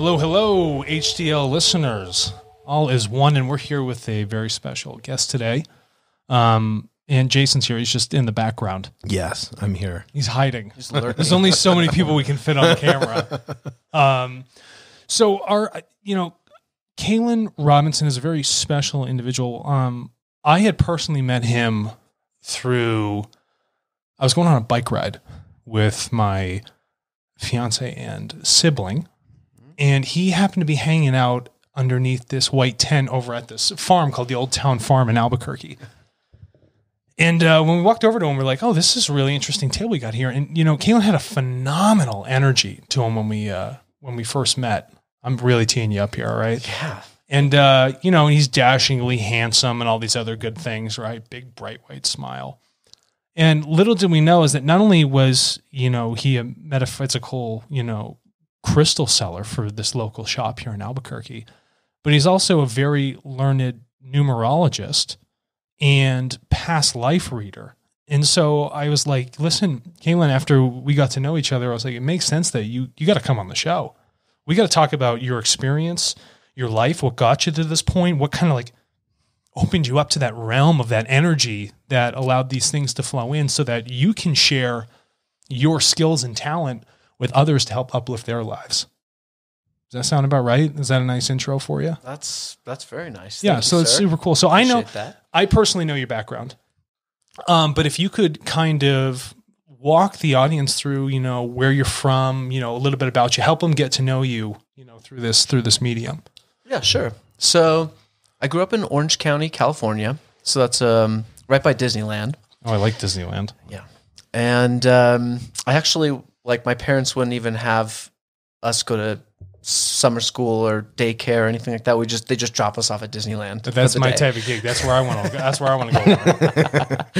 Hello, hello, HDL listeners. All is one, and we're here with a very special guest today. And Jason's here. He's just in the background. Yes, I'm here. He's hiding. There's only so many people we can fit on camera. So Cailan Robinson is a very special individual. I had personally met him through, I was going on a bike ride with my fiance and sibling, and he happened to be hanging out underneath this white tent over at this farm called the Old Town Farm in Albuquerque. And when we walked over to him, we're like, oh, this is a really interesting table we got here. And, Cailan had a phenomenal energy to him when we first met. I'm really teeing you up here, all right? Yeah. And, he's dashingly handsome and all these other good things, right? Big, bright, white smile. And little did we know is that not only was, he a metaphysical, crystal seller for this local shop here in Albuquerque, but he's also a very learned numerologist and past life reader. And so I was like, listen, Cailan, after we got to know each other, I was like, it makes sense that you got to come on the show. We got to talk about your experience, your life, what got you to this point, what kind of opened you up to that realm of that energy that allowed these things to flow in so that you can share your skills and talent with others to help uplift their lives. Does that sound about right? Is that a nice intro for you? That's very nice. Yeah, so it's super cool. So I personally know your background. But if you could kind of walk the audience through, where you're from, a little bit about you, help them get to know you, through this medium. Yeah, sure. So I grew up in Orange County, California. So that's right by Disneyland. Oh, I like Disneyland. Yeah. And I actually, my parents wouldn't even have us go to summer school or daycare or anything like that. They just drop us off at Disneyland. That's my type of gig. That's where I want to go. That's where I want to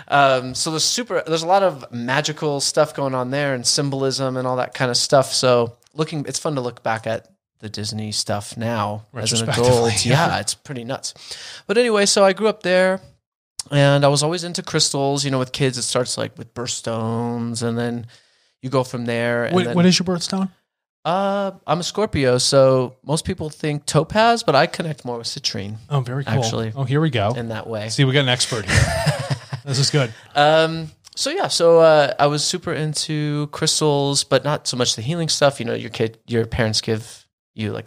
go. So there's a lot of magical stuff going on there and symbolism and all that kind of stuff. So it's fun to look back at the Disney stuff now as an adult. Yeah, it's pretty nuts. But anyway, so I grew up there and I was always into crystals. With kids, it starts with birthstones and then you go from there. And what is your birthstone? I'm a Scorpio, so most people think topaz, but I connect more with citrine. Oh, very cool. Actually. Oh, here we go. In that way. See, we got an expert here. This is good. So I was super into crystals, but not so much the healing stuff. Your parents give you a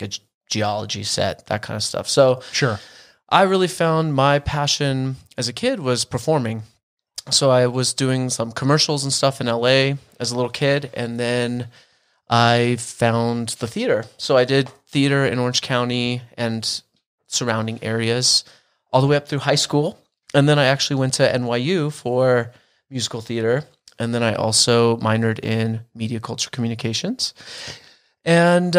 geology set, that kind of stuff. So sure. I really found my passion as a kid was performing. So I was doing some commercials and stuff in LA as a little kid, and then I found the theater. So I did theater in Orange County and surrounding areas all the way up through high school. And then I actually went to NYU for musical theater. And then I also minored in media culture communications. And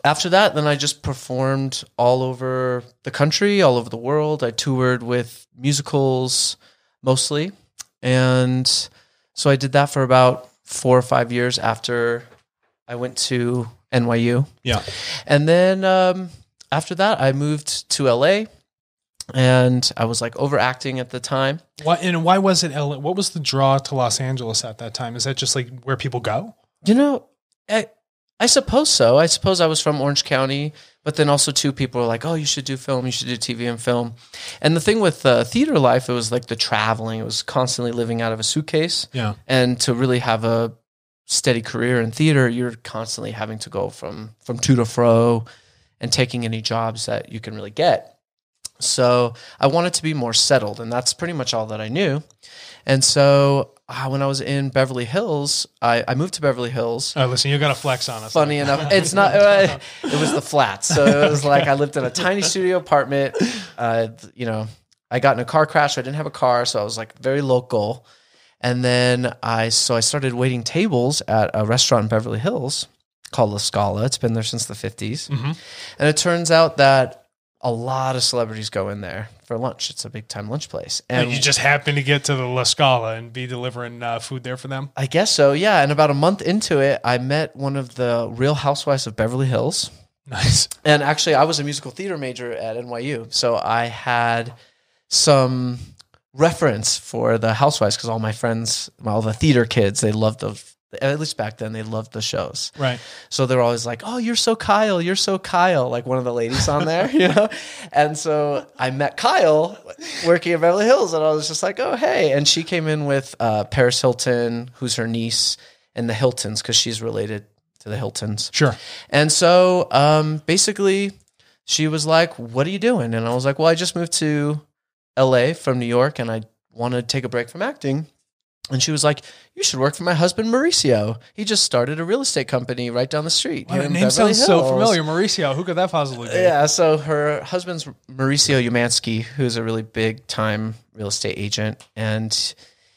after that, then I just performed all over the country, all over the world. I toured with musicals mostly. And so I did that for about 4 or 5 years after I went to NYU. Yeah. And then after that, I moved to LA and I was overacting at the time. Why was it LA? What was the draw to Los Angeles at that time? Is that just where people go? I suppose so. I suppose I was from Orange County, but then also too, people were like, oh, you should do film. You should do TV and film. And the thing with theater life, it was the traveling. It was constantly living out of a suitcase. Yeah. And to really have a steady career in theater, you're constantly having to go from to to fro and taking any jobs that you can really get. So I wanted to be more settled, and that's pretty much all that I knew. And so when I was in Beverly Hills, I moved to Beverly Hills. Oh, listen, you got to flex on us. Funny enough, it's not. It was the flats, so it was I lived in a tiny studio apartment. I got in a car crash. I didn't have a car, so I was very local. And then I started waiting tables at a restaurant in Beverly Hills called La Scala. It's been there since the 50s. Mm-hmm. And it turns out that a lot of celebrities go in there for lunch. It's a big time lunch place. And you just happen to get to the La Scala and be delivering food there for them? I guess so, yeah. And about a month into it, I met one of the Real Housewives of Beverly Hills. Nice. And actually, I was a musical theater major at NYU. So I had some reference for the Housewives because all my friends, all the theater kids, they loved At least back then, they loved the shows. Right. So they're always like, "Oh, you're so Kyle. You're so Kyle." Like one of the ladies on there, you know? And so I met Kyle working in Beverly Hills, and I was just like, "Oh, hey." And she came in with Paris Hilton, who's her niece, and the Hiltons, because she's related to the Hiltons. Sure. And so basically, she was like, "What are you doing?" And I was like, "Well, I just moved to LA from New York, and I want to take a break from acting." And she was like, "You should work for my husband, Mauricio. He just started a real estate company right down the street." Well, that name sounds so familiar. Mauricio. Who could that possibly be? Yeah. So her husband's Mauricio Umansky, who's a really big time real estate agent. And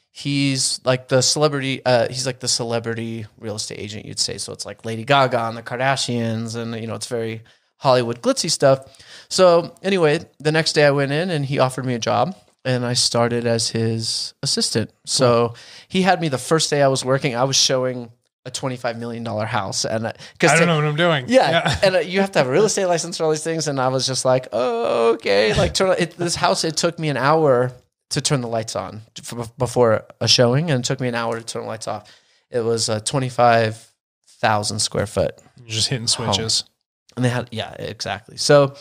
he's like the celebrity. He's like the celebrity real estate agent, you'd say. So it's like Lady Gaga and the Kardashians. And, you know, it's very Hollywood glitzy stuff. So anyway, the next day I went in and he offered me a job. And I started as his assistant. So he had me the first day I was working. I was showing a $25 million house. And because I don't know what I'm doing. Yeah. And you have to have a real estate license for all these things. And I was just like, oh, okay. Like this house, it took me an hour to turn the lights on before a showing. And it took me an hour to turn the lights off. It was a 25,000 square foot. You're just hitting switches. Home. And they had, yeah, exactly. So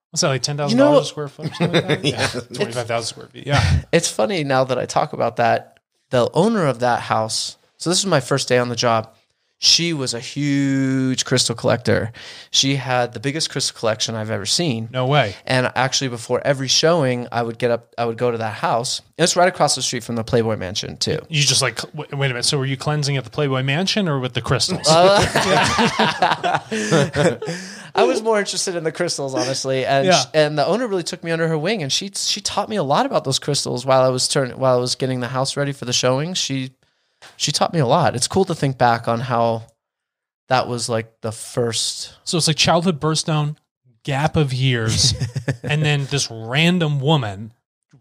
what's that, like $10,000 a square foot or something like that? Yeah. 25,000 square feet. Yeah. It's funny now that I talk about that. The owner of that house, so this was my first day on the job. She was a huge crystal collector. She had the biggest crystal collection I've ever seen. No way. And actually, before every showing, I would go to that house. And it's right across the street from the Playboy Mansion, too. You just like, wait a minute. So were you cleansing at the Playboy Mansion or with the crystals? I was more interested in the crystals, honestly, and and the owner really took me under her wing, and she taught me a lot about those crystals while I was getting the house ready for the showing. She taught me a lot. It's cool to think back on how that was like the first. So it's like childhood birthstone, gap of years, and then this random woman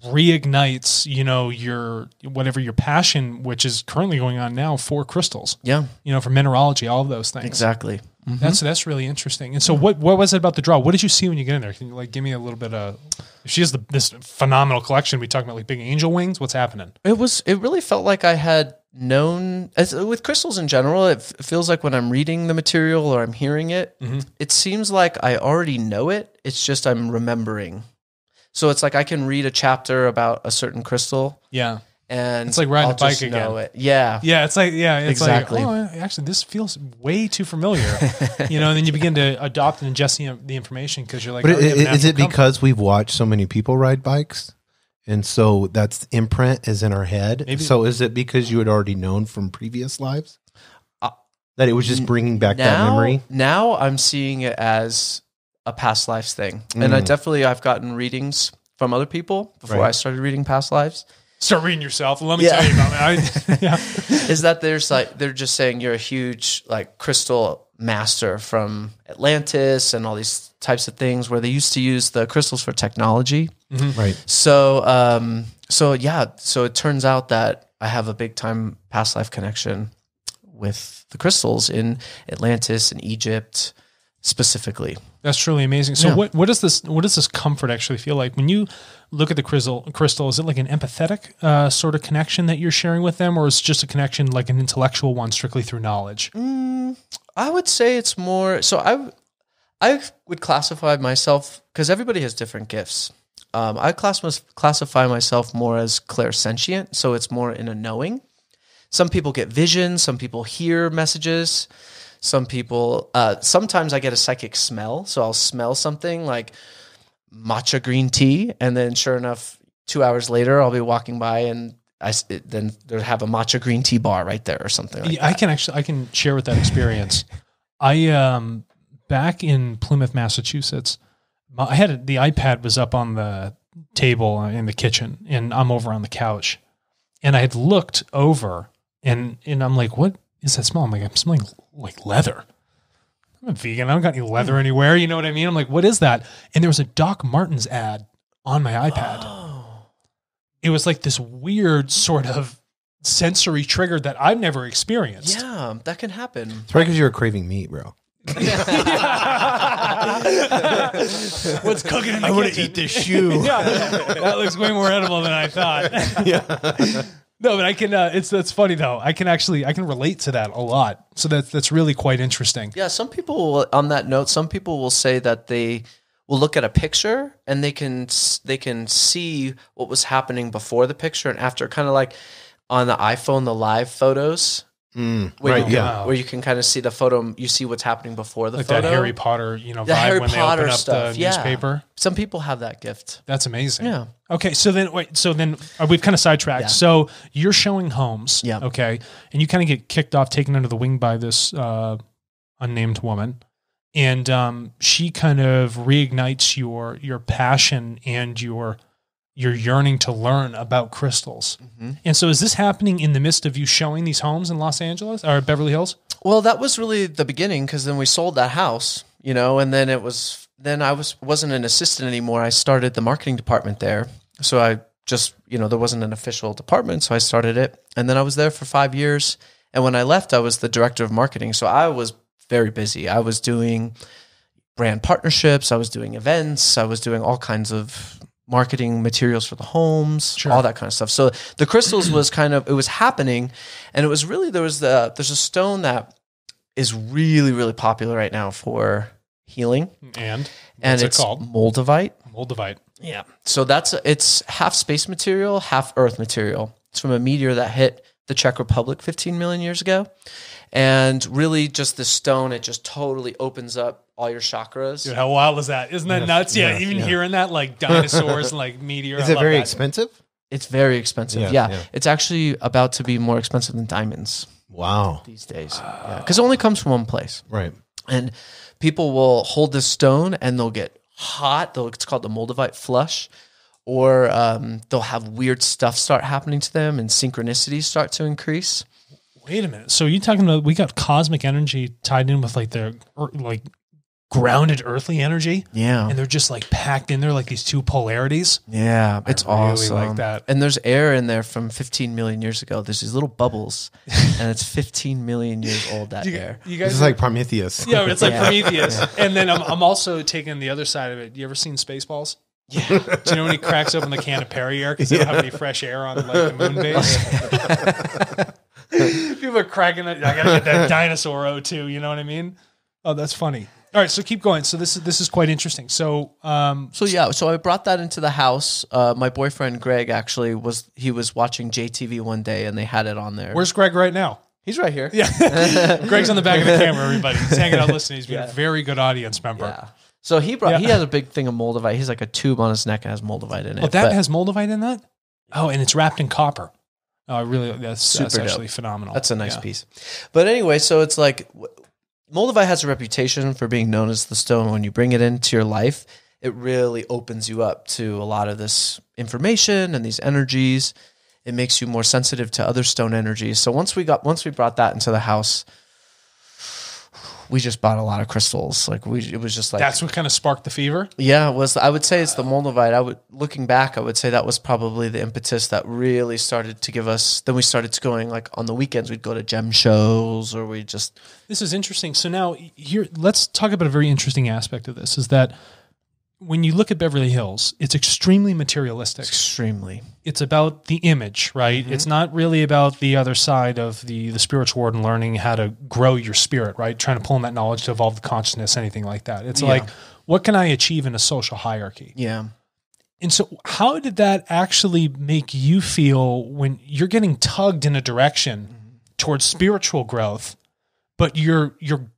reignites, you know, your passion, which is currently going on now for crystals. Yeah, you know, for mineralogy, all of those things. Exactly. Mm-hmm. That's really interesting. And so, what was it about the draw? What did you see when you get in there? Can you like give me a little bit of? If she has this phenomenal collection, we talking about like big angel wings. What's happening? It really felt like I had known, with crystals in general. It feels like when I'm reading the material or I'm hearing it, it seems like I already know it. It's just I'm remembering. So it's like I can read a chapter about a certain crystal. Yeah. And it's like riding I'll a bike just again. know it. Yeah. Yeah. It's like, exactly. Like, oh, actually, this feels way too familiar. You know, and then you begin to adopt and ingest the information because you're like, but is it because we've watched so many people ride bikes? And so that's imprint is in our head. Maybe. So is it because you had already known from previous lives that it was just bringing back that memory? Now I'm seeing it as a past lives thing. And I've gotten readings from other people before I started reading past lives. Start reading yourself. Let me tell you about it. Is that they're just saying you're a huge like crystal master from Atlantis and all these types of things where they used to use the crystals for technology. Mm-hmm. Right. So it turns out that I have a big time past life connection with the crystals in Atlantis and Egypt specifically. That's truly amazing. So what does this comfort actually feel like when you look at the crystal? Is it like an empathetic sort of connection that you're sharing with them, or is it just a connection like an intellectual one strictly through knowledge? I would say it's more. So I would classify myself, because everybody has different gifts. I classify myself more as clairsentient, so it's more in a knowing. Some people get visions. Some people hear messages. Some people, sometimes I get a psychic smell. So I'll smell something like matcha green tea. And then sure enough, 2 hours later, I'll be walking by and then they'll have a matcha green tea bar right there or something like that. I can share with that experience. I, back in Plymouth, Massachusetts, the iPad was up on the table in the kitchen and I'm over on the couch and I had looked over and I'm like, what is that smell? I'm like, I'm smelling like leather. I'm a vegan. I don't got any leather anywhere. You know what I mean? I'm like, what is that? And there was a Doc Martens ad on my iPad. Oh. It was like this weird sort of sensory trigger that I've never experienced. Yeah, that can happen. It's probably because you were craving meat, bro. What's cooking in the I want to eat this shoe. Yeah, that looks way more edible than I thought. Yeah. No, but I can. That's funny though. I can relate to that a lot. So that's really quite interesting. Yeah, some people will, on that note, some people will say that they will look at a picture and they can see what was happening before the picture and after, kind of like on the iPhone, the live photos. Where you can kind of see the photo, you see what's happening before the photo. That Harry Potter, the vibe Harry when Potter they open stuff, up the newspaper. Some people have that gift. That's amazing. Yeah. Okay, so then we've kind of sidetracked. Yeah. So you're showing homes, yeah. Okay, and you kind of get kicked off, taken under the wing by this unnamed woman, and she kind of reignites your passion and your yearning to learn about crystals. Mm-hmm. And so is this happening in the midst of you showing these homes in Los Angeles or Beverly Hills? Well, that was really the beginning, because then we sold that house, and then I wasn't an assistant anymore. I started the marketing department there. So I just, there wasn't an official department, so I started it. And then I was there for 5 years. And when I left, I was the director of marketing. So I was very busy. I was doing brand partnerships. I was doing events. I was doing all kinds of marketing materials for the homes, all that kind of stuff. So the crystals was it was happening, and it was really, there's a stone that is really, really popular right now for healing. And it's called? Moldavite. Moldavite. Yeah. So it's half space material, half earth material. It's from a meteor that hit the Czech Republic 15 million years ago. And really just the stone, it just totally opens up all your chakras. Dude, how wild is that? Isn't that nuts? Yeah, even hearing that, like dinosaurs and like meteor. Is it very expensive? It's very expensive. Yeah. It's actually about to be more expensive than diamonds. Wow. These days. Because it only comes from one place. Right. And people will hold this stone and they'll get hot. It's called the Moldavite flush. Or they'll have weird stuff start happening to them and synchronicities start to increase. Wait a minute. So you're talking about, we got cosmic energy tied in with like their grounded earthly energy? Yeah. And they're just like packed in there like these two polarities? Yeah. It's awesome. I really like that. And there's air in there from 15 million years ago. There's these little bubbles and it's 15 million years old, that air. You guys, this is like Prometheus. Yeah, it's like Prometheus. And then I'm also taking the other side of it. You ever seen Spaceballs? Yeah. Do you know when he cracks open the can of Perrier because they don't have any fresh air on like the moon base? People are cracking it. I gotta get that dinosaur O2. You know what I mean? Oh, that's funny. All right, so keep going. So this is quite interesting. So so I brought that into the house. My boyfriend Greg actually was watching JTV one day and they had it on there. Where's Greg right now? He's right here. Yeah, Greg's on the back of the camera. Everybody, he's hanging out listening. He's been a very good audience member. Yeah. So he has a big thing of Moldavite. He's like a tube on his neck and has Moldavite in it. Oh, that has Moldavite in that? Oh, and it's wrapped in copper. Oh, really? That's actually phenomenal. That's a nice piece. But anyway, so it's like Moldavite has a reputation for being known as the stone. When you bring it into your life, it really opens you up to a lot of this information and these energies. It makes you more sensitive to other stone energies. So once we brought that into the house, we just bought a lot of crystals. It was just like, that's what kind of sparked the fever. Yeah, I would say it's the Moldavite. Looking back, I would say that was probably the impetus that really started to give us. Then we started to going like on the weekends, we'd go to gem shows or This is interesting. So now let's talk about a very interesting aspect of this is that when you look at Beverly Hills, it's extremely materialistic. Extremely. It's about the image, right? Mm-hmm. It's not really about the other side of the spiritual world and learning how to grow your spirit, right? Trying to pull in that knowledge to evolve the consciousness, anything like that. It's like, what can I achieve in a social hierarchy? Yeah. And so how did that actually make you feel when you're getting tugged in a direction towards spiritual growth, but you're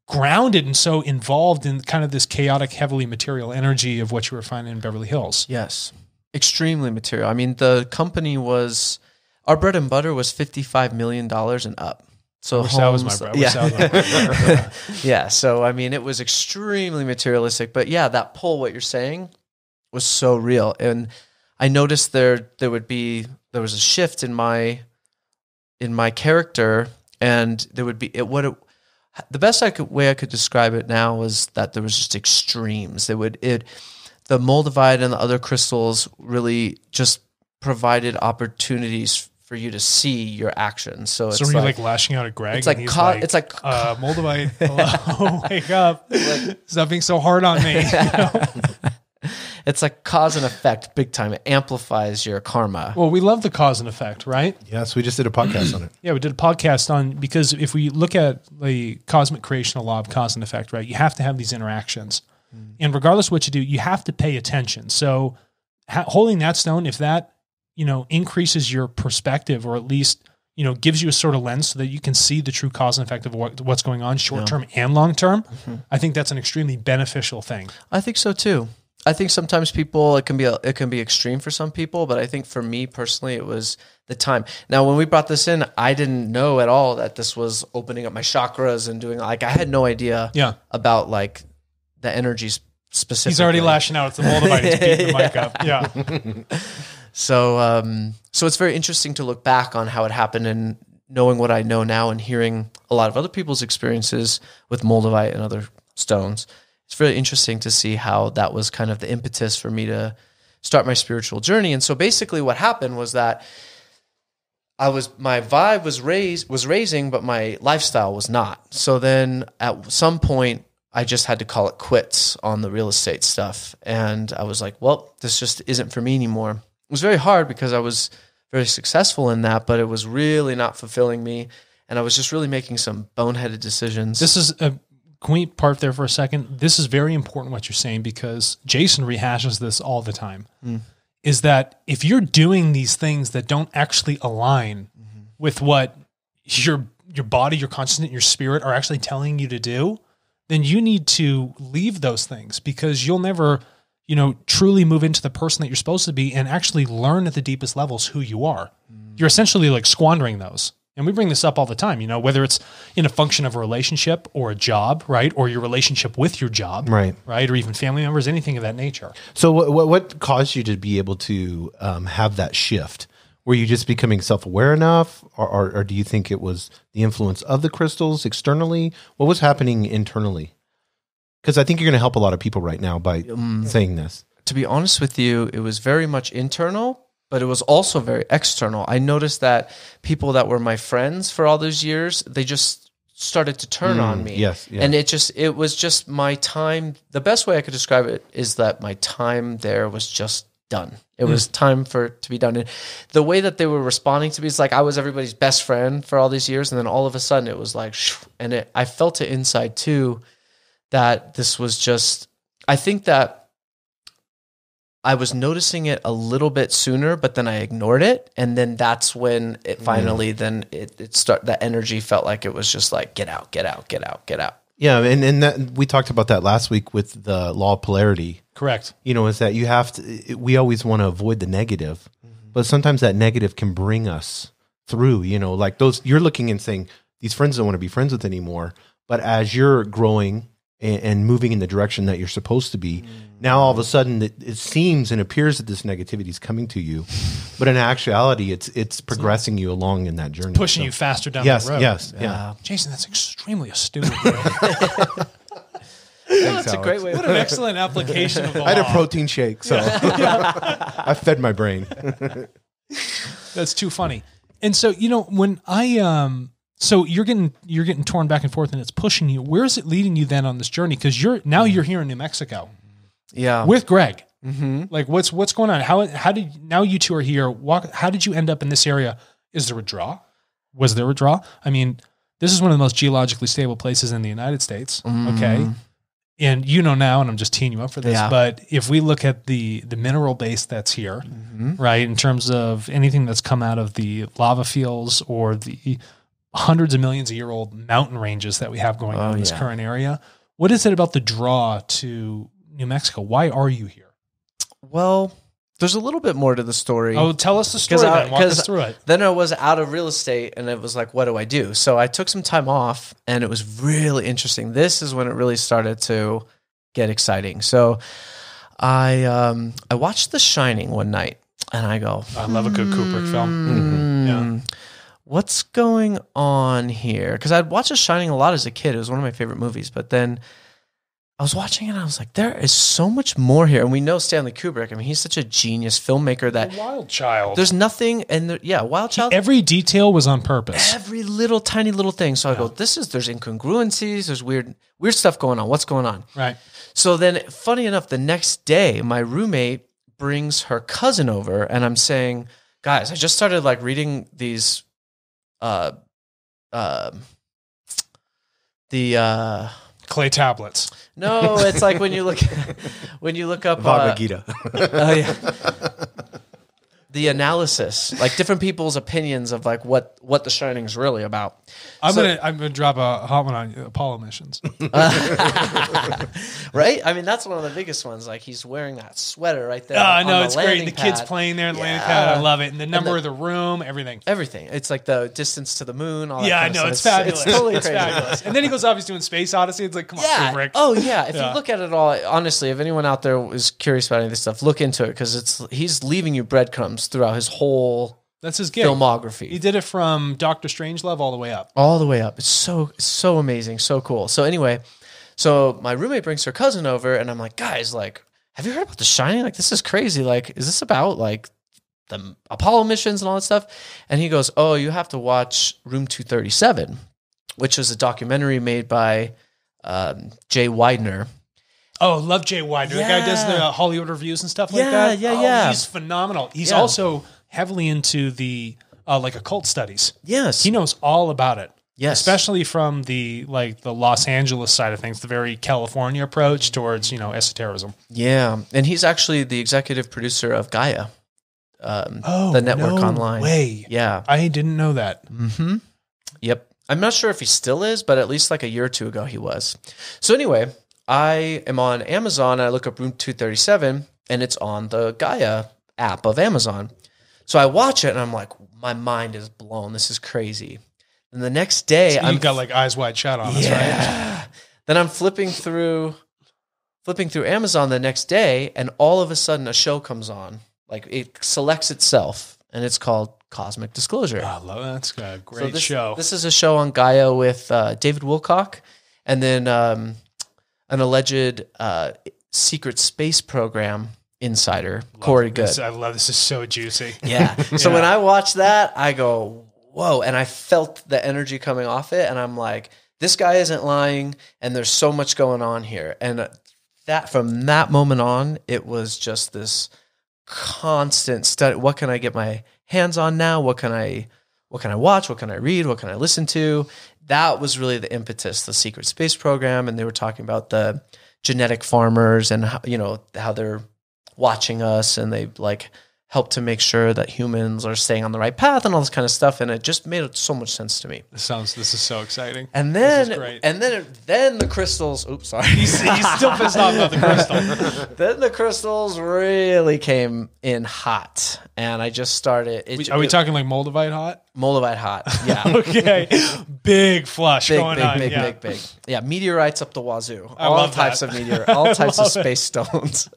grounded and so involved in kind of this chaotic, heavily material energy of what you were finding in Beverly Hills? Yes. Extremely material. I mean, the company our bread and butter was $55 million and up. So that was my bread. Yeah. So, I mean, it was extremely materialistic, but yeah, that pull, what you're saying was so real. And I noticed there was a shift in my character, and there would be the best way I could describe it now was that there was just extremes. The Moldavite and the other crystals really just provided opportunities for you to see your actions. So were you like lashing out at Greg? It's like Moldavite, hello, wake up! Stop being so hard on me. It's like cause and effect, big time. It amplifies your karma. Well, we love the cause and effect, right? Yes, we just did a podcast on it. Yeah, we did a podcast on, because if we look at the cosmic creational law of cause and effect, right, you have to have these interactions. And regardless of what you do, you have to pay attention. So holding that stone, if that, increases your perspective, or at least, gives you a sort of lens so that you can see the true cause and effect of what's going on short-term and long-term, I think that's an extremely beneficial thing. I think so too. I think sometimes it can be extreme for some people, but I think for me personally, it was the time. Now, when we brought this in, I didn't know at all that this was opening up my chakras and doing, like, I had no idea about like the energies specifically. He's already lashing out. It's the Moldavite. He's beating the mic up. Yeah. So it's very interesting to look back on how it happened, and knowing what I know now and hearing a lot of other people's experiences with Moldavite and other stones. It's really interesting to see how that was kind of the impetus for me to start my spiritual journey. And so basically what happened was that my vibe was raising, but my lifestyle was not. So then at some point, I just had to call it quits on the real estate stuff. And I was like, well, this just isn't for me anymore. It was very hard because I was very successful in that, but it was really not fulfilling me. And I was just really making some boneheaded decisions. Can we part there for a second? This is very important what you're saying, because Jason rehashes this all the time, is that if you're doing these things that don't actually align with what your body, your consciousness, and your spirit are actually telling you to do, then you need to leave those things, because you'll never, truly move into the person that you're supposed to be and actually learn at the deepest levels who you are. You're essentially like squandering those. And we bring this up all the time, whether it's in a function of a relationship or a job, right? Or your relationship with your job, right? Or even family members, anything of that nature. So what caused you to be able to have that shift? Were you just becoming self-aware enough, or do you think it was the influence of the crystals externally? What was happening internally? Because I think you're going to help a lot of people right now by saying this. To be honest with you, it was very much internal, but it was also very external. I noticed that people that were my friends for all those years, they just started to turn on me. Yes. And it was just my time. The best way I could describe it is that my time there was just done. It was time for it to be done. And the way that they were responding to me is like I was everybody's best friend for all these years. And then all of a sudden it was like, and I felt it inside too, that this was just, I think that I was noticing it a little bit sooner, but then I ignored it. And then that's when it finally, then that energy felt like it was just like, get out, get out, get out, get out. Yeah. And that, we talked about that last week with the law of polarity. Correct. Is that you have to, we always want to avoid the negative, but sometimes that negative can bring us through, like those, you're looking and saying, these friends don't want to be friends with anymore. But as you're growing and moving in the direction that you're supposed to be, now all of a sudden it seems and appears that this negativity is coming to you, but in actuality, it's progressing you along in that journey, pushing you faster down the road. Yes, yeah. Jason, that's extremely astute. That's a great way. What an excellent application of the law. I had a protein shake, so I fed my brain. That's too funny. And so, when so you're getting torn back and forth, and it's pushing you. Where is it leading you then on this journey? Because you're here in New Mexico, with Greg. Like what's going on? How did now you two are here? How did you end up in this area? Is there a draw? Was there a draw? I mean, this is one of the most geologically stable places in the United States. Okay, and now, and I'm just teeing you up for this. But if we look at the mineral base that's here, right, in terms of anything that's come out of the lava fields or the hundreds of millions of year old mountain ranges that we have going on in this current area. What is it about the draw to New Mexico? Why are you here? Well, there's a little bit more to the story. Oh, tell us the story then. Walk us through it. Then I was out of real estate and it was like, what do I do? So I took some time off and it was really interesting. This is when it really started to get exciting. So I watched The Shining one night and I go, I love a good Kubrick film. Yeah. What's going on here? Because I'd watched The Shining a lot as a kid. It was one of my favorite movies. But then I was watching it and I was like, there is so much more here. And we know Stanley Kubrick. I mean, he's such a genius filmmaker that Wild Child. There's nothing. And Wild Child. Every detail was on purpose. Every little tiny little thing. So I go, there's incongruencies. There's weird stuff going on. What's going on? Right. So then funny enough, the next day, my roommate brings her cousin over and I'm saying, guys, I just started like reading these, clay tablets. No, it's like when you look up Bhagavad Gita. The analysis, like different people's opinions of like what The Shining is really about. I'm gonna drop a hot one on you, Apollo missions. Right? I mean, that's one of the biggest ones. Like he's wearing that sweater right there. I know, it's great. The The kids playing there in the landing pad. I love it. And the number of the room, everything. Everything. It's like the distance to the moon. All that I kind of know. stuff. It's fabulous. It's totally It's crazy. fabulous. And then he goes off, he's doing Space Odyssey. It's like, come on, Kubrick. Oh, yeah. If you look at it all, honestly, if anyone out there is curious about any of this stuff, look into it because he's leaving you breadcrumbs throughout his whole That's his gig. filmography. He did it from Doctor Strangelove all the way up. All the way up. It's so amazing, so cool. So anyway, my roommate brings her cousin over, and I'm like, guys, like, have you heard about The Shining? Like, this is crazy. Like, is this about like the Apollo missions and all that stuff? And he goes, oh, you have to watch Room 237, which is a documentary made by Jay Widener. Oh, love Jay Widener. The guy does the Hollywood reviews and stuff like that. Yeah. He's phenomenal. He's also heavily into the like occult studies. Yes. He knows all about it. Yes. Especially from the Los Angeles side of things, the very California approach towards, esotericism. Yeah. And he's actually the executive producer of Gaia, the network online. Way. Yeah. I didn't know that. Mm-hmm. Yep. I'm not sure if he still is, but at least like a year or two ago he was. So anyway, I am on Amazon. I look up Room 237 and it's on the Gaia app of Amazon. So I watch it and I'm like, my mind is blown. This is crazy. And the next day, you got like eyes wide shut on us, right? Then I'm flipping through Amazon the next day, and all of a sudden a show comes on. Like it selects itself, and it's called Cosmic Disclosure. I love that. That's a great show. This is a show on Gaia with David Wilcock, and then an alleged secret space program insider, Corey Good. I love this. Is so juicy. Yeah. So when I watch that, I go, whoa. And I felt the energy coming off it. And I'm like, this guy isn't lying. And there's so much going on here. And that from that moment on, it was just this constant study. What can I get my hands on now? What can I watch? What can I read? What can I listen to? That was really the impetus, the secret space program. And they were talking about the genetic farmers and how they're watching us, and they like help to make sure that humans are staying on the right path and all this kind of stuff. And it just made so much sense to me. This is so exciting. And then, then the crystals. Oops, sorry. He's still pissed off about the crystal. Then the crystals really came in hot, and I just started. Are we talking like Moldavite hot? Moldavite hot. Yeah. Okay. Big flush going on. Big. Yeah. Meteorites up the wazoo. I all love types that. of all types of space stones.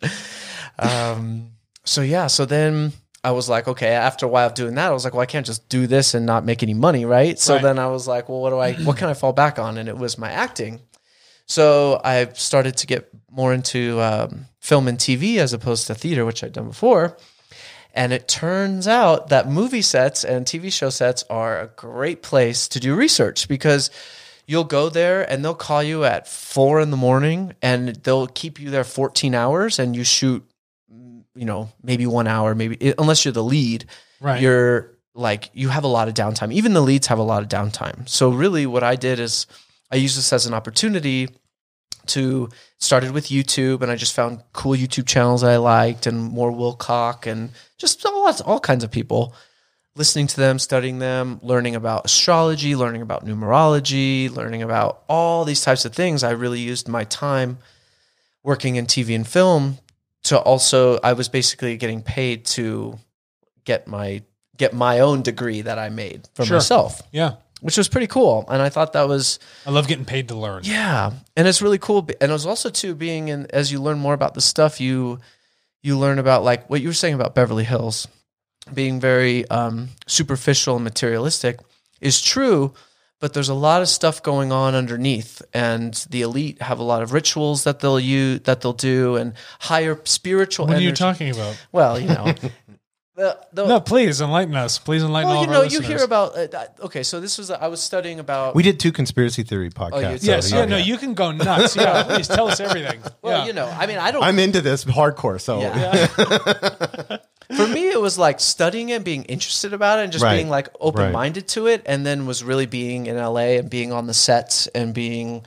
So then I was like, okay, after a while of doing that, I was like, well, I can't just do this and not make any money, right? So then I was like, well, what can I fall back on? And it was my acting. So I started to get more into film and TV as opposed to theater, which I'd done before. And it turns out that movie sets and TV show sets are a great place to do research, because you'll go there and they'll call you at 4 a.m. and they'll keep you there 14 hours and you shoot, maybe 1 hour, maybe, unless you're the lead, right? You're like, you have a lot of downtime. Even the leads have a lot of downtime. So really what I did is I used this as an opportunity to started with YouTube, and I just found cool YouTube channels that I liked, and more Wilcock and just all kinds of people, listening to them, studying them, learning about astrology, learning about numerology, learning about all these types of things. I really used my time working in TV and film to also, I was basically getting paid to get my own degree that I made for myself. Yeah. Which was pretty cool. And I thought that was... I love getting paid to learn. Yeah. And it's really cool. And it was also, too, being in... As you learn more about the stuff, you learn about, like, what you were saying about Beverly Hills, being very superficial and materialistic is true, but there's a lot of stuff going on underneath, and the elite have a lot of rituals that they'll do, and higher spiritual What energy. are you talking about? Well, No, please enlighten us. Please enlighten all of our listeners. You hear about okay, so this was I was studying about. We did 2 conspiracy theory podcasts. Yes, you can go nuts. Yeah, please tell us everything. Well, I mean, I don't. I'm into this hardcore, so For me, it was like studying it, being interested about it, and just being like open-minded to it, and then was really being in LA and being on the sets and being,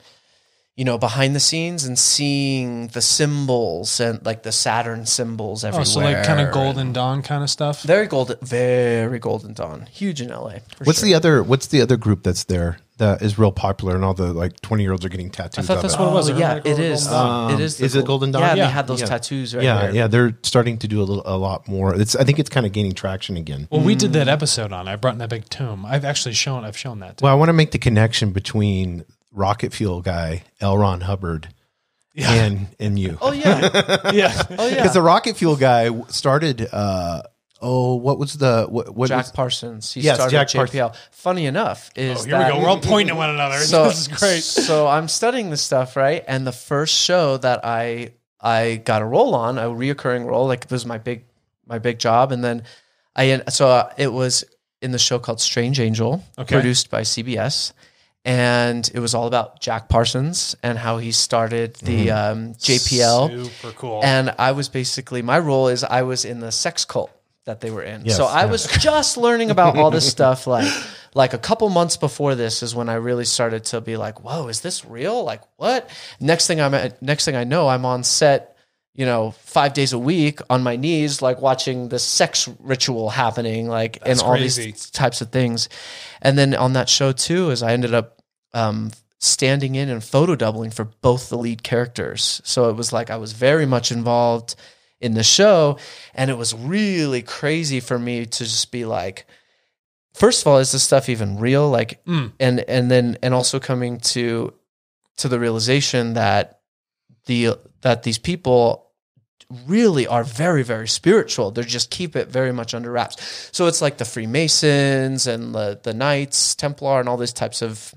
behind the scenes and seeing the symbols and like the Saturn symbols everywhere. Oh, so like kind of Golden Dawn kind of stuff. Very Golden Dawn. Huge in LA. What's the other group that's there that is real popular and all the like 20-year-olds are getting tattoos? I thought that's what it was. Yeah, it is. Is it Golden Dawn? Yeah, they had those tattoos right there. Yeah, they're starting to do a lot more. I think it's kind of gaining traction again. Well, we did that episode on. I brought in that big tomb. I've shown that. Well, I want to make the connection between rocket fuel guy L. Ron Hubbard and you. Oh yeah, yeah. Oh yeah. Because the rocket fuel guy started. What was what Jack was, Parsons? He Yes, started Jack JPL. Funny enough, is here we go. We're all pointing at one another. So, this is great. So I'm studying this stuff, right? And the first show that I got a role on, a reoccurring role, like this was my big job, and then it was in the show called Strange Angel, produced by CBS. And it was all about Jack Parsons and how he started the JPL. Super cool. And I was basically, my role is I was in the sex cult that they were in. Yes, so I was just learning about all this stuff. Like a couple months before this is when I really started to be like, whoa, is this real? Like what? Next thing I know, I'm on set, 5 days a week on my knees, like watching the sex ritual happening, like That's and all crazy. these types of things. And then on that show too, is I ended up standing in and photo doubling for both the lead characters. So it was like I was very much involved in the show, and it was really crazy for me to just be like, first of all, is this stuff even real? Like, and also coming to the realization that these people really are very, very spiritual. They just keep it very much under wraps. So it's like the Freemasons and the Knights Templar and all these types of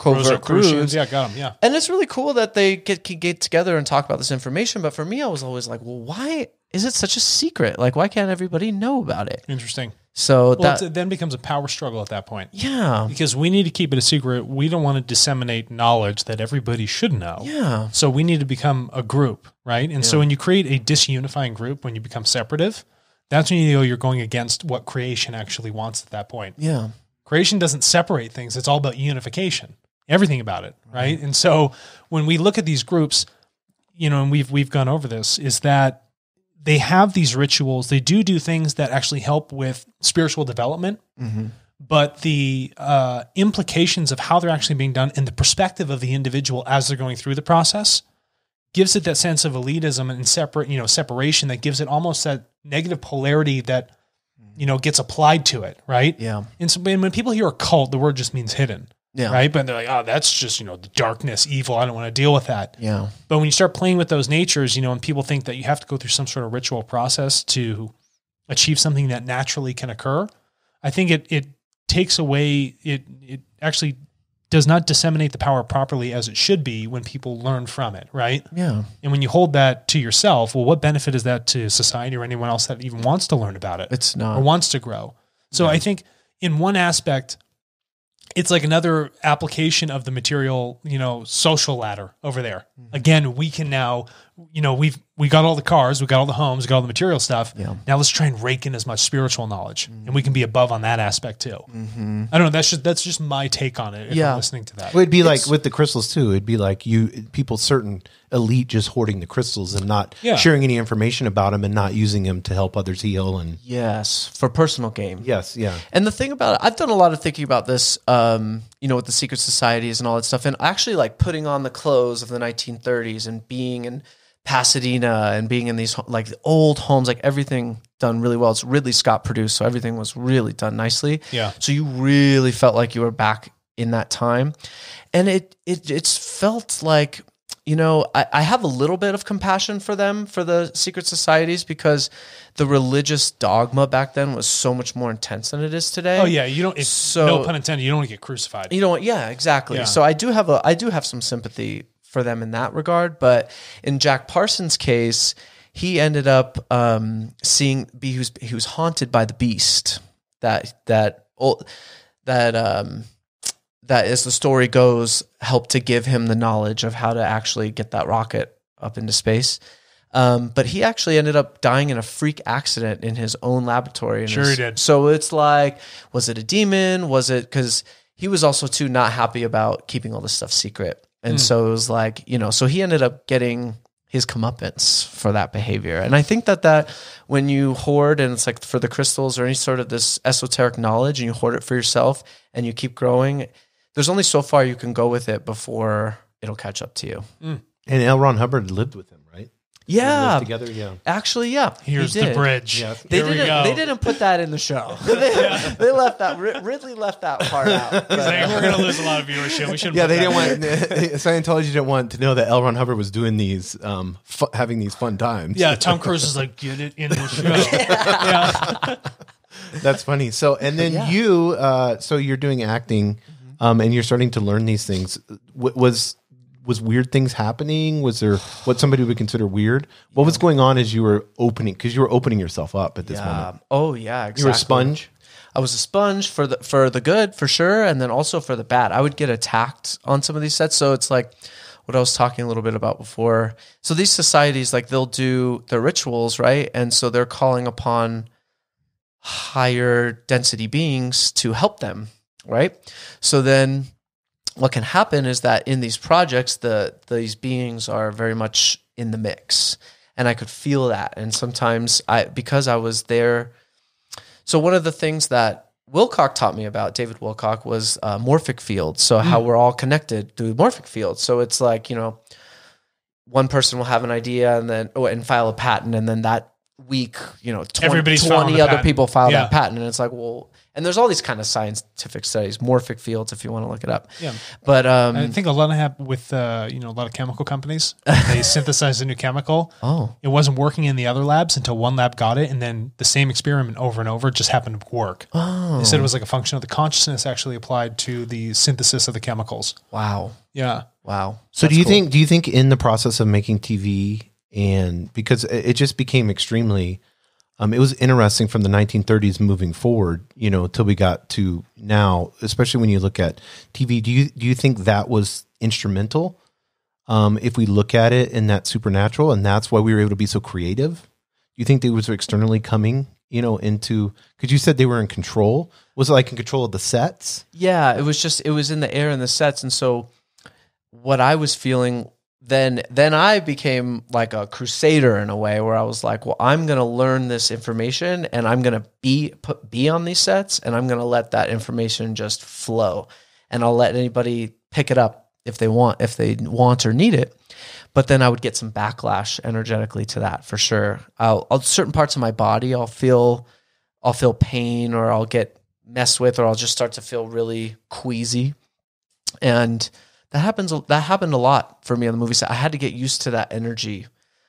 covert groups. Yeah, got them. Yeah. And it's really cool that they get together and talk about this information. But for me, I was always like, well, why is it such a secret? Like, why can't everybody know about it? Interesting. So it then becomes a power struggle at that point. Yeah. Because we need to keep it a secret. We don't want to disseminate knowledge that everybody should know. Yeah. So we need to become a group, right? And so when you create a disunifying group, when you become separative, that's when you're going against what creation actually wants at that point. Yeah. Creation doesn't separate things. It's all about unification. Everything about it, right? And so when we look at these groups, and we've gone over this, is that they have these rituals. They do things that actually help with spiritual development, but the implications of how they're actually being done and the perspective of the individual as they're going through the process gives it that sense of elitism and separation that gives it almost that negative polarity that, gets applied to it, right? Yeah. And so when people hear a cult, the word just means hidden. Yeah. Right. But they're like, oh, that's just, the darkness, evil. I don't want to deal with that. Yeah. But when you start playing with those natures, and people think that you have to go through some sort of ritual process to achieve something that naturally can occur, I think it takes away, it actually does not disseminate the power properly as it should be when people learn from it. Right. Yeah. And when you hold that to yourself, well, what benefit is that to society or anyone else that even wants to learn about it? It's not. Or wants to grow. So I think in one aspect, it's like another application of the material, social ladder over there. Again, we can now, we got all the cars, we got all the homes, we got all the material stuff. Yeah. Now let's try and rake in as much spiritual knowledge, and we can be above on that aspect too. I don't know. That's just my take on it. If I'm listening to that, well, it'd be like with the crystals too. It'd be like certain elite just hoarding the crystals and not sharing any information about them and not using them to help others heal. And yes, for personal gain. Yes, yeah. And the thing about it, I've done a lot of thinking about this, with the secret societies and all that stuff, and actually like putting on the clothes of the 1930s and being in Pasadena and being in these like old homes, like everything done really well. It's Ridley Scott produced, so everything was really done nicely. Yeah. So you really felt like you were back in that time, and it's felt like I have a little bit of compassion for them, for the secret societies, because the religious dogma back then was so much more intense than it is today. Oh yeah, no pun intended. You don't want to get crucified. Yeah, exactly. Yeah. So I do have some sympathy for them in that regard. But in Jack Parsons' case, he ended up he was haunted by the beast that as the story goes, helped to give him the knowledge of how to actually get that rocket up into space. But he actually ended up dying in a freak accident in his own laboratory. Sure he did. So it's like, was it a demon? Was it, because he was also too not happy about keeping all this stuff secret. And so it was like, so he ended up getting his comeuppance for that behavior. And I think that when you hoard, and it's like for the crystals or any sort of this esoteric knowledge, and you hoard it for yourself and you keep growing, there's only so far you can go with it before it'll catch up to you. And L. Ron Hubbard lived with him, right? Yeah. They lived together, yeah. Actually, yeah. Here's the bridge. Yeah. They didn't put that in the show. They left that. Ridley left that part out. We're going to lose a lot of viewership. We shouldn't. Yeah, they didn't want Scientology didn't want to know that L. Ron Hubbard was doing these, having these fun times. Yeah, Tom Cruise is like, get it in the show. Yeah. That's funny. So, and then you, so you're doing acting, and you're starting to learn these things. Was weird things happening? Was there what somebody would consider weird? What was going on as you were opening? Because you were opening yourself up at this moment. Oh yeah, exactly. You were a sponge. I was a sponge for the good, for sure, and then also for the bad. I would get attacked on some of these sets. So it's like what I was talking a little bit about before. So these societies, like, they'll do their rituals, right? And so they're calling upon higher density beings to help them, right? So then what can happen is that in these projects, these beings are very much in the mix, and I could feel that. And sometimes because I was there. So one of the things that Wilcock taught me about, David Wilcock, was morphic fields. So how we're all connected through morphic fields. So it's like, one person will have an idea and file a patent, and then that week, 20 other people file that patent, and it's like, well. And there's all these kind of scientific studies, morphic fields, if you want to look it up. Yeah. But I think a lot of happen with a lot of chemical companies. They synthesize a new chemical. Oh. It wasn't working in the other labs until one lab got it, and then the same experiment over and over just happened to work. Oh. They said it was like a function of the consciousness actually applied to the synthesis of the chemicals. Wow. Yeah. Wow. So do you think in the process of making TV, and because it just became extremely it was interesting from the 1930s moving forward, till we got to now, especially when you look at TV. Do you think that was instrumental? If we look at it in that supernatural, and that's why we were able to be so creative. Do you think they was externally coming, into, because you said they were in control. Was it like in control of the sets? Yeah, it was in the air and the sets. And so what I was feeling then I became like a crusader in a way, where I was like, well, I'm going to learn this information, and I'm going to be on these sets, and I'm going to let that information just flow, and I'll let anybody pick it up if they want or need it. But then I would get some backlash energetically to that, for sure. I'll certain parts of my body, I'll feel pain, or I'll get messed with, or I'll just start to feel really queasy. And that happened a lot for me on the movie set. I had to get used to that energy.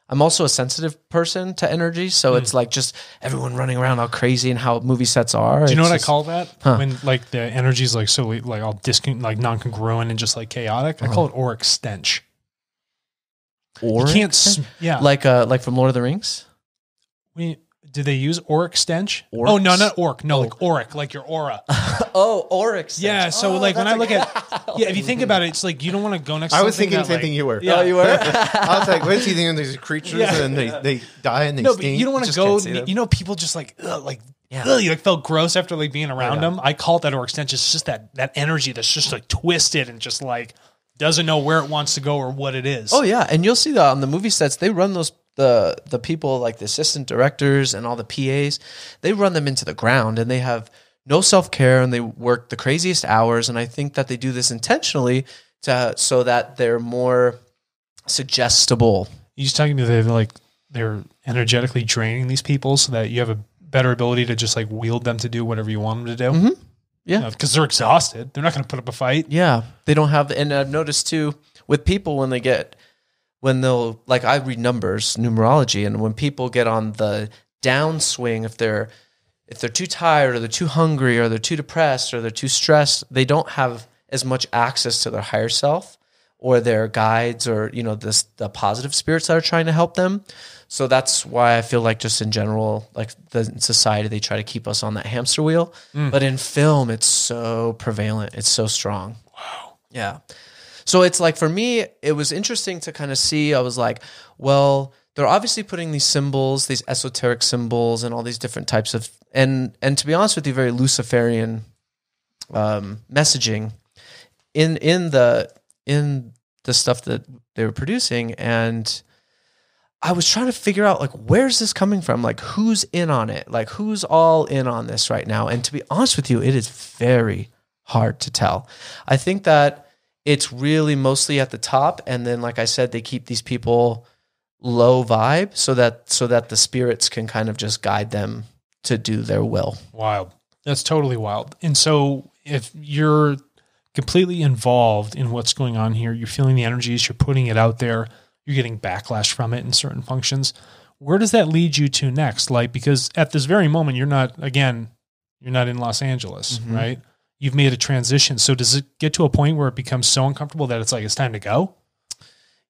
I'm also a sensitive person to energy, so it's like just everyone running around all crazy and how movie sets are. Do you know what I call that? When like the energy is like so like all non-congruent and just like chaotic? I call it auric stench. Auric? You can't, yeah. Like from Lord of the Rings? Do they use auric stench? Orcs? Oh, no, not orc. No, like auric, like your aura. Oh, auric stench. Yeah, so like when I look at, if you think about it, it's like you don't want to go next to I was something thinking the that, same like, thing you were. Yeah. Oh, you were? I was like, what is he thinking? There's creatures and they die and they No, stink. but you don't want to go, people just like, you like felt gross after like being around them. I call it that auric stench. It's just that energy that's just like twisted and just like doesn't know where it wants to go or what it is. Oh yeah, and you'll see that on the movie sets. They run those the people, like the assistant directors and all the PAs. They run them into the ground, and they have no self-care, and they work the craziest hours. And I think that they do this intentionally so that they're more suggestible. You just talking to they're energetically draining these people so that you have a better ability to just like wield them to do whatever you want them to do. Mm-hmm. Yeah. Because they're exhausted. They're not going to put up a fight. Yeah. They don't have, and I've noticed too with people when they get when they'll, like, I read numbers, numerology, and when people get on the downswing, if they're too tired or they're too hungry or they're too depressed or they're too stressed, they don't have as much access to their higher self or their guides or, you know, the positive spirits that are trying to help them. So that's why I feel like just in general, like the society, they try to keep us on that hamster wheel. But in film, it's so prevalent. It's so strong. Wow. Yeah. So it's like, for me, it was interesting to kind of see. I was like, well, they're obviously putting these symbols, these esoteric symbols and all these different types of, and to be honest with you, very Luciferian messaging in the stuff that they were producing. And I was trying to figure out, like, where's this coming from? Like, who's in on it? Like, who's all in on this right now? And to be honest with you, it is very hard to tell. I think that it's really mostly at the top. And then, like I said, they keep these people low vibe so that the spirits can kind of just guide them to do their will. Wild. That's totally wild. And so if you're completely involved in what's going on here, you're feeling the energies, you're putting it out there, you're getting backlash from it in certain functions, where does that lead you to next? Like, because at this very moment, you're not in Los Angeles, right? You've made a transition. So does it get to a point where it becomes so uncomfortable that it's like, it's time to go?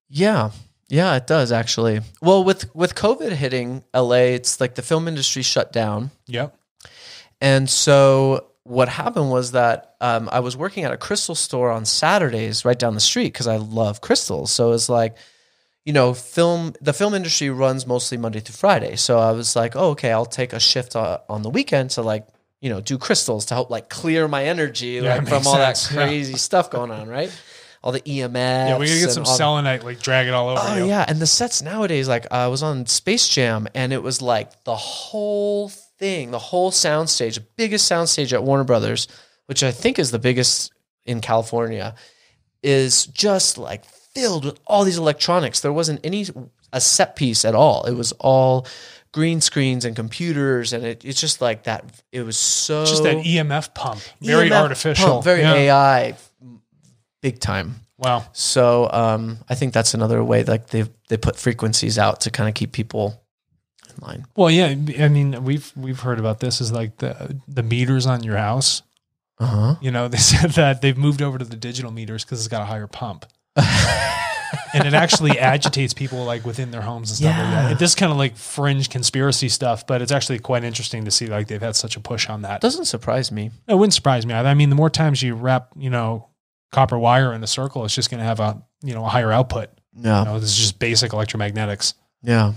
Yeah. Yeah, it does actually. Well, with COVID hitting LA, it's like the film industry shut down. Yep. And so what happened was that I was working at a crystal store on Saturdays right down the street because I love crystals. So it's like, you know, the film industry runs mostly Monday through Friday. So I was like, oh, okay, I'll take a shift on the weekend to, like, you know, do crystals to help, like, clear my energy, like, from all that crazy stuff going on, right? All the EMFs. Yeah, we gotta get some selenite, like, drag it all over you. Oh, yeah, and the sets nowadays, like, I was on Space Jam, and it was, like, the whole thing, the whole soundstage, the biggest soundstage at Warner Brothers, which I think is the biggest in California, is just, like, filled with all these electronics. There wasn't a set piece at all. It was all green screens and computers, and it's just like that. It was so... Just that EMF pump. Very artificial. Pump, very AI, big time. Wow. So I think that's another way, like, they put frequencies out to kind of keep people in line. Well, yeah, I mean, we've heard about this, is like the meters on your house. You know, they said that they've moved over to the digital meters because it's got a higher pump. And it actually agitates people, like, within their homes and stuff like that. This kind of like fringe conspiracy stuff, but it's actually quite interesting to see, like, they've had such a push on that. Doesn't surprise me. It wouldn't surprise me either. I mean, the more times you wrap, you know, copper wire in a circle, it's just going to have a higher output. Yeah. You know, this is just basic electromagnetics. Yeah.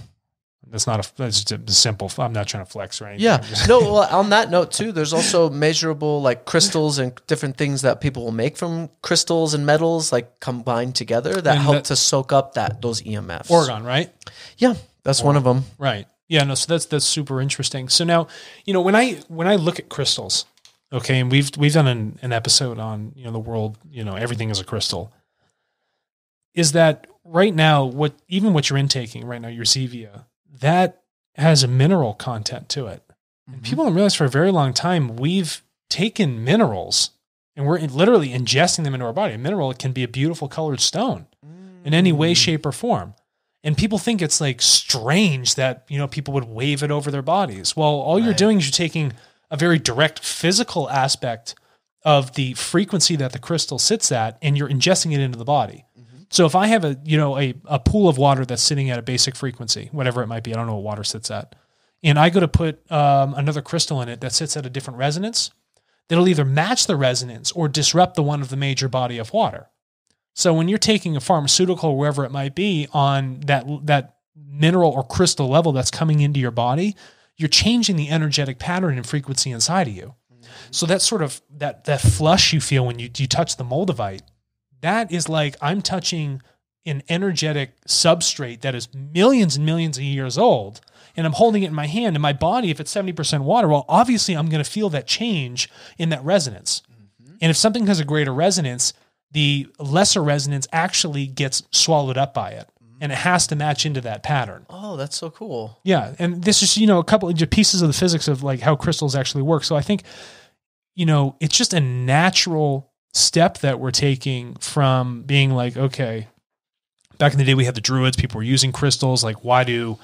That's just a simple. I'm not trying to flex or anything. Yeah. No, well, on that note too, there's also measurable, like, crystals and different things that people will make from crystals and metals, like, combined together that help to soak up those EMFs. Orgone, right? Yeah. That's one of them. Right. Yeah. No. So that's super interesting. So now, you know, when I look at crystals, okay, and we've done an episode on, you know, the world, you know, everything is a crystal. Is that right now what you're intaking right now, your Zevia, that has a mineral content to it. And people don't realize, for a very long time, we've taken minerals and we're literally ingesting them into our body. A mineral can be a beautiful colored stone in any way, shape, or form. And people think it's, like, strange that, you know, people would wave it over their bodies. Well, all you're doing is you're taking a very direct physical aspect of the frequency that the crystal sits at, and you're ingesting it into the body. So if I have a pool of water that's sitting at a basic frequency, whatever it might be, I don't know what water sits at, and I go to put another crystal in it that sits at a different resonance, that'll either match the resonance or disrupt the one of the major body of water. So when you're taking a pharmaceutical, or wherever it might be, on that mineral or crystal level that's coming into your body, you're changing the energetic pattern and frequency inside of you. So that sort of that flush you feel when you touch the moldavite, that is like, I'm touching an energetic substrate that is millions and millions of years old, and I'm holding it in my hand. And my body, if it's 70% water, well, obviously I'm going to feel that change in that resonance. And if something has a greater resonance, the lesser resonance actually gets swallowed up by it. And it has to match into that pattern. Oh, that's so cool. Yeah. And this is, you know, a couple of pieces of the physics of, like, how crystals actually work. So I think, you know, it's just a natural step that we're taking from being like, okay, back in the day, we had the Druids. People were using crystals. Like, why do,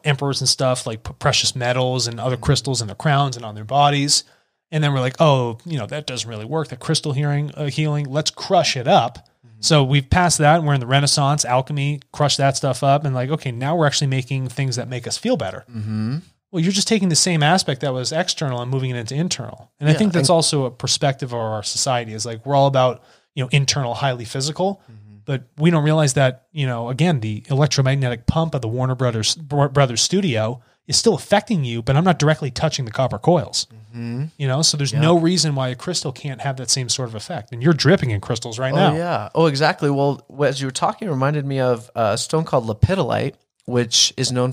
emperors and stuff like put precious metals and other crystals in their crowns and on their bodies? And then we're like, oh, that doesn't really work. The crystal healing, let's crush it up. Mm-hmm. So we've passed that and we're in the Renaissance, alchemy, crush that stuff up. And like, okay, now we're actually making things that make us feel better. Mm-hmm. Well, you're just taking the same aspect that was external and moving it into internal. And I think that's also a perspective of our society is like, we're all about, internal, highly physical, but we don't realize that, again, the electromagnetic pump of the Warner Brothers studio is still affecting you, but I'm not directly touching the copper coils, so there's no reason why a crystal can't have that same sort of effect. And you're dripping in crystals right now. Yeah. Oh, exactly. Well, as you were talking, it reminded me of a stone called lepidolite, which is known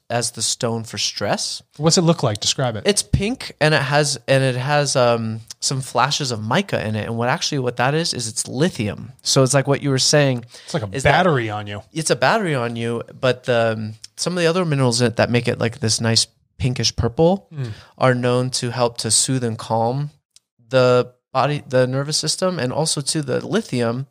as the stone for stress. What's it look like? Describe it. It's pink and it has some flashes of mica in it. And what that is it's lithium. So it's like what you were saying. It's like a battery on you. It's a battery on you, but some of the other minerals in it that make it like this nice pinkish purple are known to help to soothe and calm the body, the nervous system, and also to the lithium.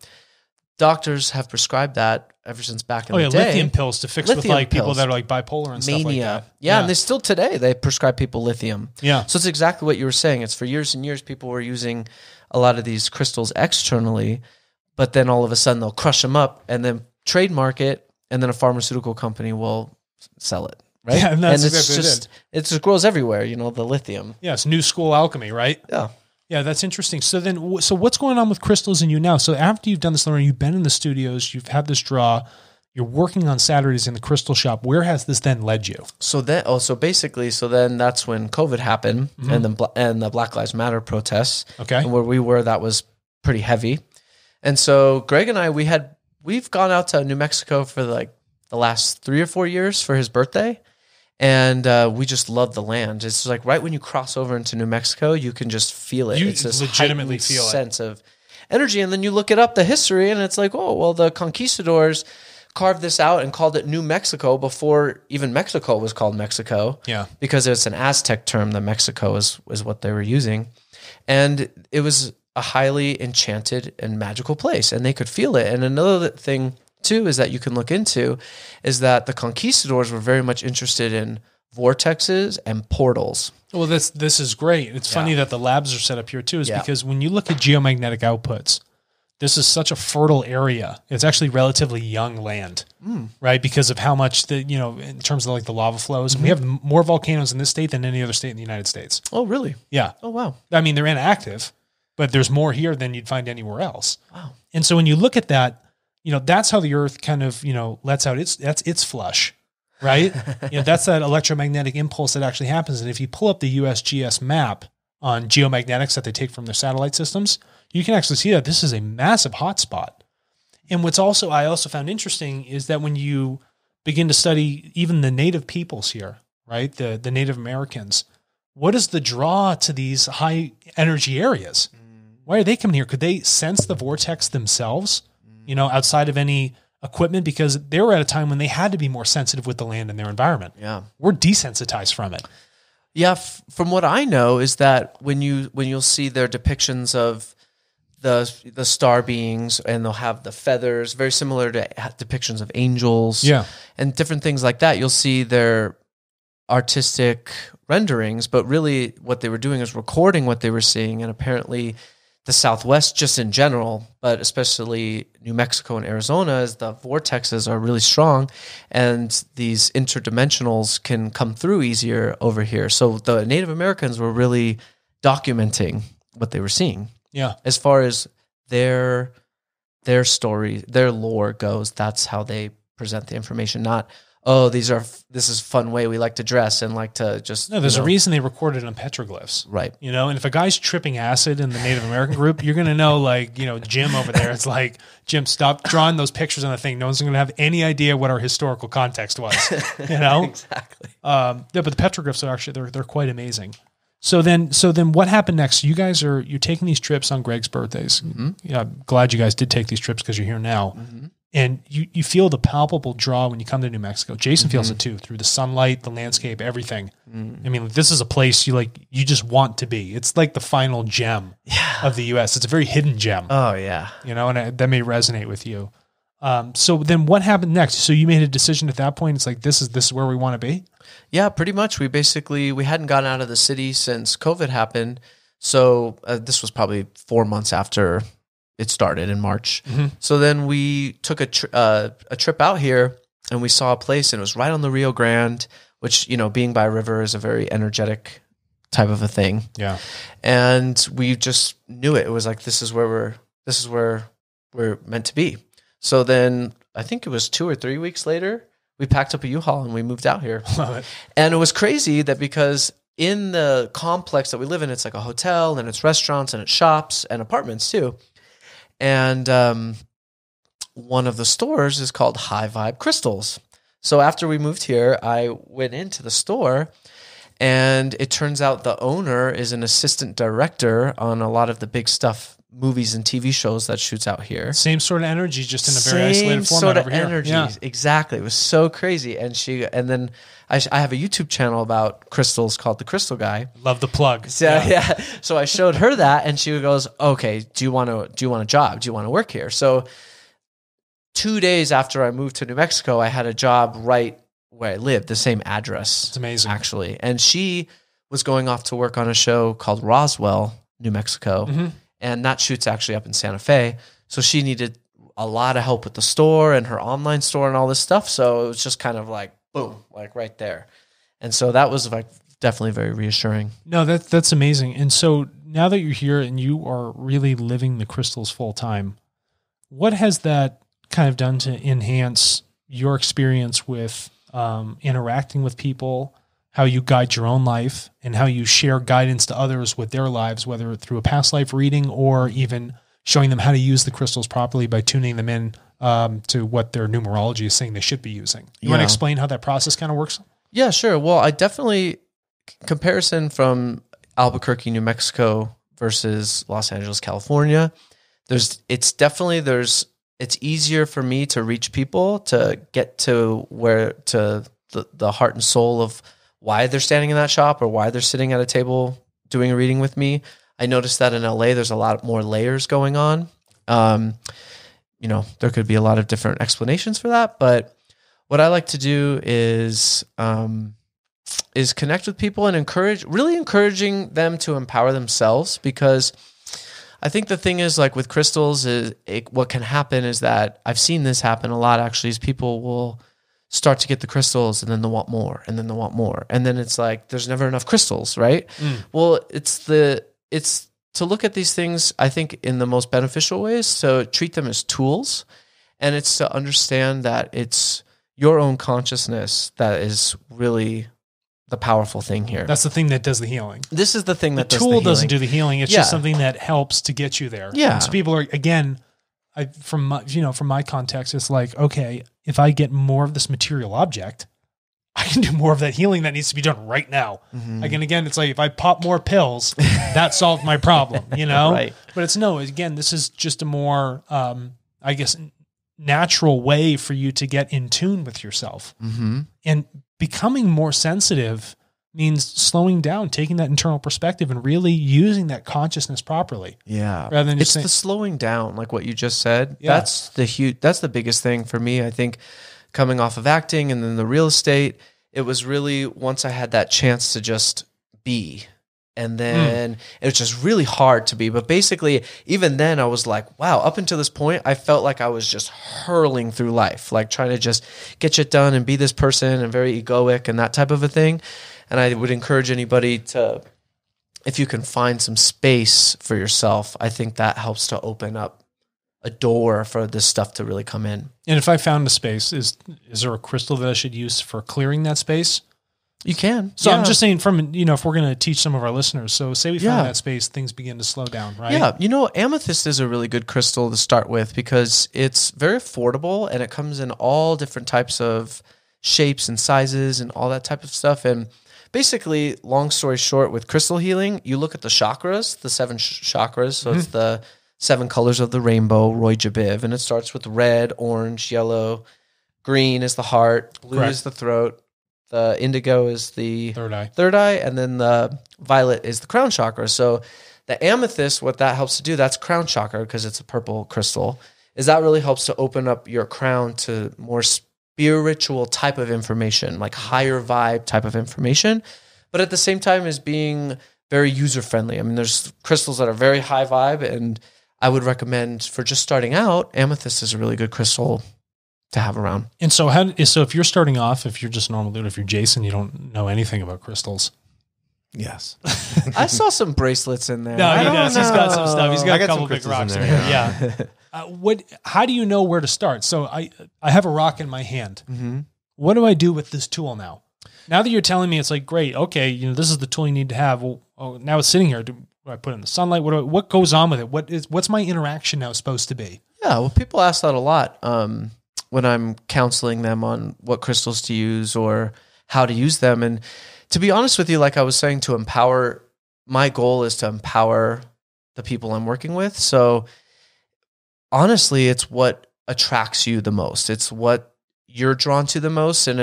Doctors have prescribed that ever since back in the day. Lithium pills to fix with like people that are like bipolar and stuff like that. Yeah, and they still today, they prescribe people lithium. Yeah. So it's exactly what you were saying. It's for years and years, people were using a lot of these crystals externally, but then all of a sudden they'll crush them up and then trademark it, and then a pharmaceutical company will sell it. Right? Yeah, and that's it just grows everywhere, the lithium. Yeah, it's new school alchemy, right? Yeah. Yeah, that's interesting. So then, so what's going on with crystals in you now? So after you've done this, Lauren, you've been in the studios, you've had this draw, you're working on Saturdays in the crystal shop. Where has this then led you? So then that's when COVID happened and the Black Lives Matter protests. Okay. And where we were, that was pretty heavy. And so Greg and I, we've gone out to New Mexico for like the last 3 or 4 years for his birthday. And we just love the land. It's like right when you cross over into New Mexico, you can just feel it. It's this legitimately feel sense of energy. And then you look it up, the history, and it's like, oh, well, the conquistadors carved this out and called it New Mexico before even Mexico was called Mexico. Yeah. Because it's an Aztec term that Mexico is what they were using. And it was a highly enchanted and magical place, and they could feel it. And another thing too is that you can look into is that the conquistadors were very much interested in vortexes and portals. Well, this is great. It's funny that the labs are set up here too, because when you look at geomagnetic outputs, this is such a fertile area. It's actually relatively young land, right? Because of how much in terms of like the lava flows. Mm-hmm. We have more volcanoes in this state than any other state in the United States. Oh, really? Yeah. Oh, wow. I mean, they're inactive, but there's more here than you'd find anywhere else. Wow. And so when you look at that, that's how the earth kind of, lets out its flush, right? That's that electromagnetic impulse that actually happens. And if you pull up the USGS map on geomagnetics that they take from their satellite systems, you can actually see that this is a massive hotspot. And I also found interesting is that when you begin to study even the native peoples here, right? The Native Americans, what is the draw to these high energy areas? Why are they coming here? Could they sense the vortex themselves? Outside of any equipment, because they were at a time when they had to be more sensitive with the land and their environment. Yeah. We're desensitized from it. Yeah. From what I know is that when you'll see their depictions of the star beings, and they'll have the feathers, very similar to depictions of angels, and different things like that, you'll see their artistic renderings, but really what they were doing is recording what they were seeing. And apparently the Southwest just in general, but especially New Mexico and Arizona, as the vortexes are really strong and these interdimensionals can come through easier over here. So the Native Americans were really documenting what they were seeing. Yeah. As far as their story, their lore goes, that's how they present the information, not, oh, this is a fun way we like to dress and like to just... No, there's a reason they recorded on petroglyphs. Right. And if a guy's tripping acid in the Native American group, you're going to know, Jim over there, it's like, Jim, stop drawing those pictures on the thing. No one's going to have any idea what our historical context was, Exactly. But the petroglyphs are actually, they're quite amazing. So then what happened next? You guys you're taking these trips on Greg's birthdays. Mm-hmm. Yeah, I'm glad you guys did take these trips because you're here now. Mm-hmm. And you feel the palpable draw when you come to New Mexico. Jason feels it too, through the sunlight, the landscape, everything. I mean, this is a place you just want to be. It's like the final gem of the U.S. It's a very hidden gem. Oh, yeah. And that may resonate with you. So then what happened next? So you made a decision at that point. It's like, this is where we want to be. Yeah, pretty much. We hadn't gotten out of the city since COVID happened. So this was probably 4 months after it started in March. Mm-hmm. So then we took a trip out here, and we saw a place, and it was right on the Rio Grande, which, being by a river is a very energetic type of a thing. Yeah. And we just knew it. It was like, this is where we're meant to be. So then I think it was 2 or 3 weeks later, we packed up a U-Haul and we moved out here. Love it. And it was crazy that because in the complex that we live in, it's like a hotel and it's restaurants and it's shops and apartments too. And one of the stores is called High Vibe Crystals. So after we moved here, I went into the store, and it turns out the owner is an assistant director on a lot of the big stuff, movies and TV shows that shoots out here. Same sort of energy, just in a very isolated format over here. Energy, yeah. Exactly. It was so crazy. And then I have a YouTube channel about crystals called The Crystal Guy. Love the plug. So, yeah. So I showed her that, and she goes, "Okay, do you want a job? Do you want to work here?" So 2 days after I moved to New Mexico, I had a job right where I lived, the same address. It's amazing, actually. And she was going off to work on a show called Roswell, New Mexico. Mm-hmm. And that shoot's actually up in Santa Fe. So she needed a lot of help with the store and her online store and all this stuff. So it was just kind of like, boom, like right there. And so that was like definitely very reassuring. No, that's amazing. And so now that you're here and you are really living the crystals full time, what has that kind of done to enhance your experience with interacting with people, how you guide your own life, and how you share guidance to others with their lives, whether through a past life reading or even showing them how to use the crystals properly by tuning them in to what their numerology is saying they should be using. You want to explain how that process kind of works? Yeah, sure. Well, I definitely, comparison from Albuquerque, New Mexico versus Los Angeles, California, it's easier for me to reach people, to get to the heart and soul of why they're standing in that shop or why they're sitting at a table doing a reading with me. I noticed that in LA, there's a lot more layers going on. There could be a lot of different explanations for that, but what I like to do is connect with people and encouraging them to empower themselves, because I think the thing is, like with crystals, what can happen is that I've seen this happen a lot actually, is people will start to get the crystals and then they'll want more and then they'll want more. And then it's like, there's never enough crystals, right? Mm. Well, it's to look at these things, I think, in the most beneficial ways, so treat them as tools. And it's to understand that it's your own consciousness that is really the powerful thing here. That's the thing that does the healing. This is the thing that does the healing. The tool doesn't do the healing. It's just something that helps to get you there. Yeah. And so people are, again, from my context, it's like, okay, if I get more of this material object, I can do more of that healing that needs to be done right now. Mm-hmm. Again, it's like, if I pop more pills, that solved my problem, Right. But this is just a more, natural way for you to get in tune with yourself. Mm-hmm. And becoming more sensitive means slowing down, taking that internal perspective and really using that consciousness properly. Yeah. Rather than the slowing down, like what you just said. Yeah. That's the biggest thing for me. I think coming off of acting and then the real estate, it was really, once I had that chance to just be, and then it was just really hard to be. But basically, even then I was like, wow, up until this point, I felt like I was just hurling through life, like trying to just get shit done and be this person and very egoic and that type of a thing. And I would encourage anybody to, if you can find some space for yourself, I think that helps to open up a door for this stuff to really come in. And if I found a space, is there a crystal that I should use for clearing that space? You can. So I'm just saying, from if we're going to teach some of our listeners, so say we find that space, things begin to slow down, right? Yeah. Amethyst is a really good crystal to start with because it's very affordable and it comes in all different types of shapes and sizes and all that type of stuff. And basically, long story short, with crystal healing, you look at the chakras, the 7 chakras. So it's the 7 colors of the rainbow, Roy Jabiv, and it starts with red, orange, yellow, green is the heart, blue is the throat, the indigo is the third eye, and then the violet is the crown chakra. So the amethyst, what that helps to do, that's crown chakra because it's a purple crystal, is that really helps to open up your crown to more spiritual type of information, like higher vibe type of information. But at the same time is being very user-friendly. I mean, there's crystals that are very high vibe, and I would recommend for just starting out, amethyst is a really good crystal to have around. And so if you're starting off, if you're just normal dude, if you're Jason, you don't know anything about crystals. Yes. I saw some bracelets in there. No, he does. He's got some stuff. He's got a couple some big crystals rocks in in there. there. Yeah. How do you know where to start? So I have a rock in my hand. Mm-hmm. What do I do with this tool now? Now that you're telling me, it's like, great, okay, this is the tool you need to have. Well, now it's sitting here. Do I put it in the sunlight? What goes on with it? What's my interaction now supposed to be? Yeah, well, people ask that a lot when I'm counseling them on what crystals to use or how to use them. And to be honest with you, like I was saying, my goal is to empower the people I'm working with. So honestly, it's what attracts you the most. It's what you're drawn to the most. And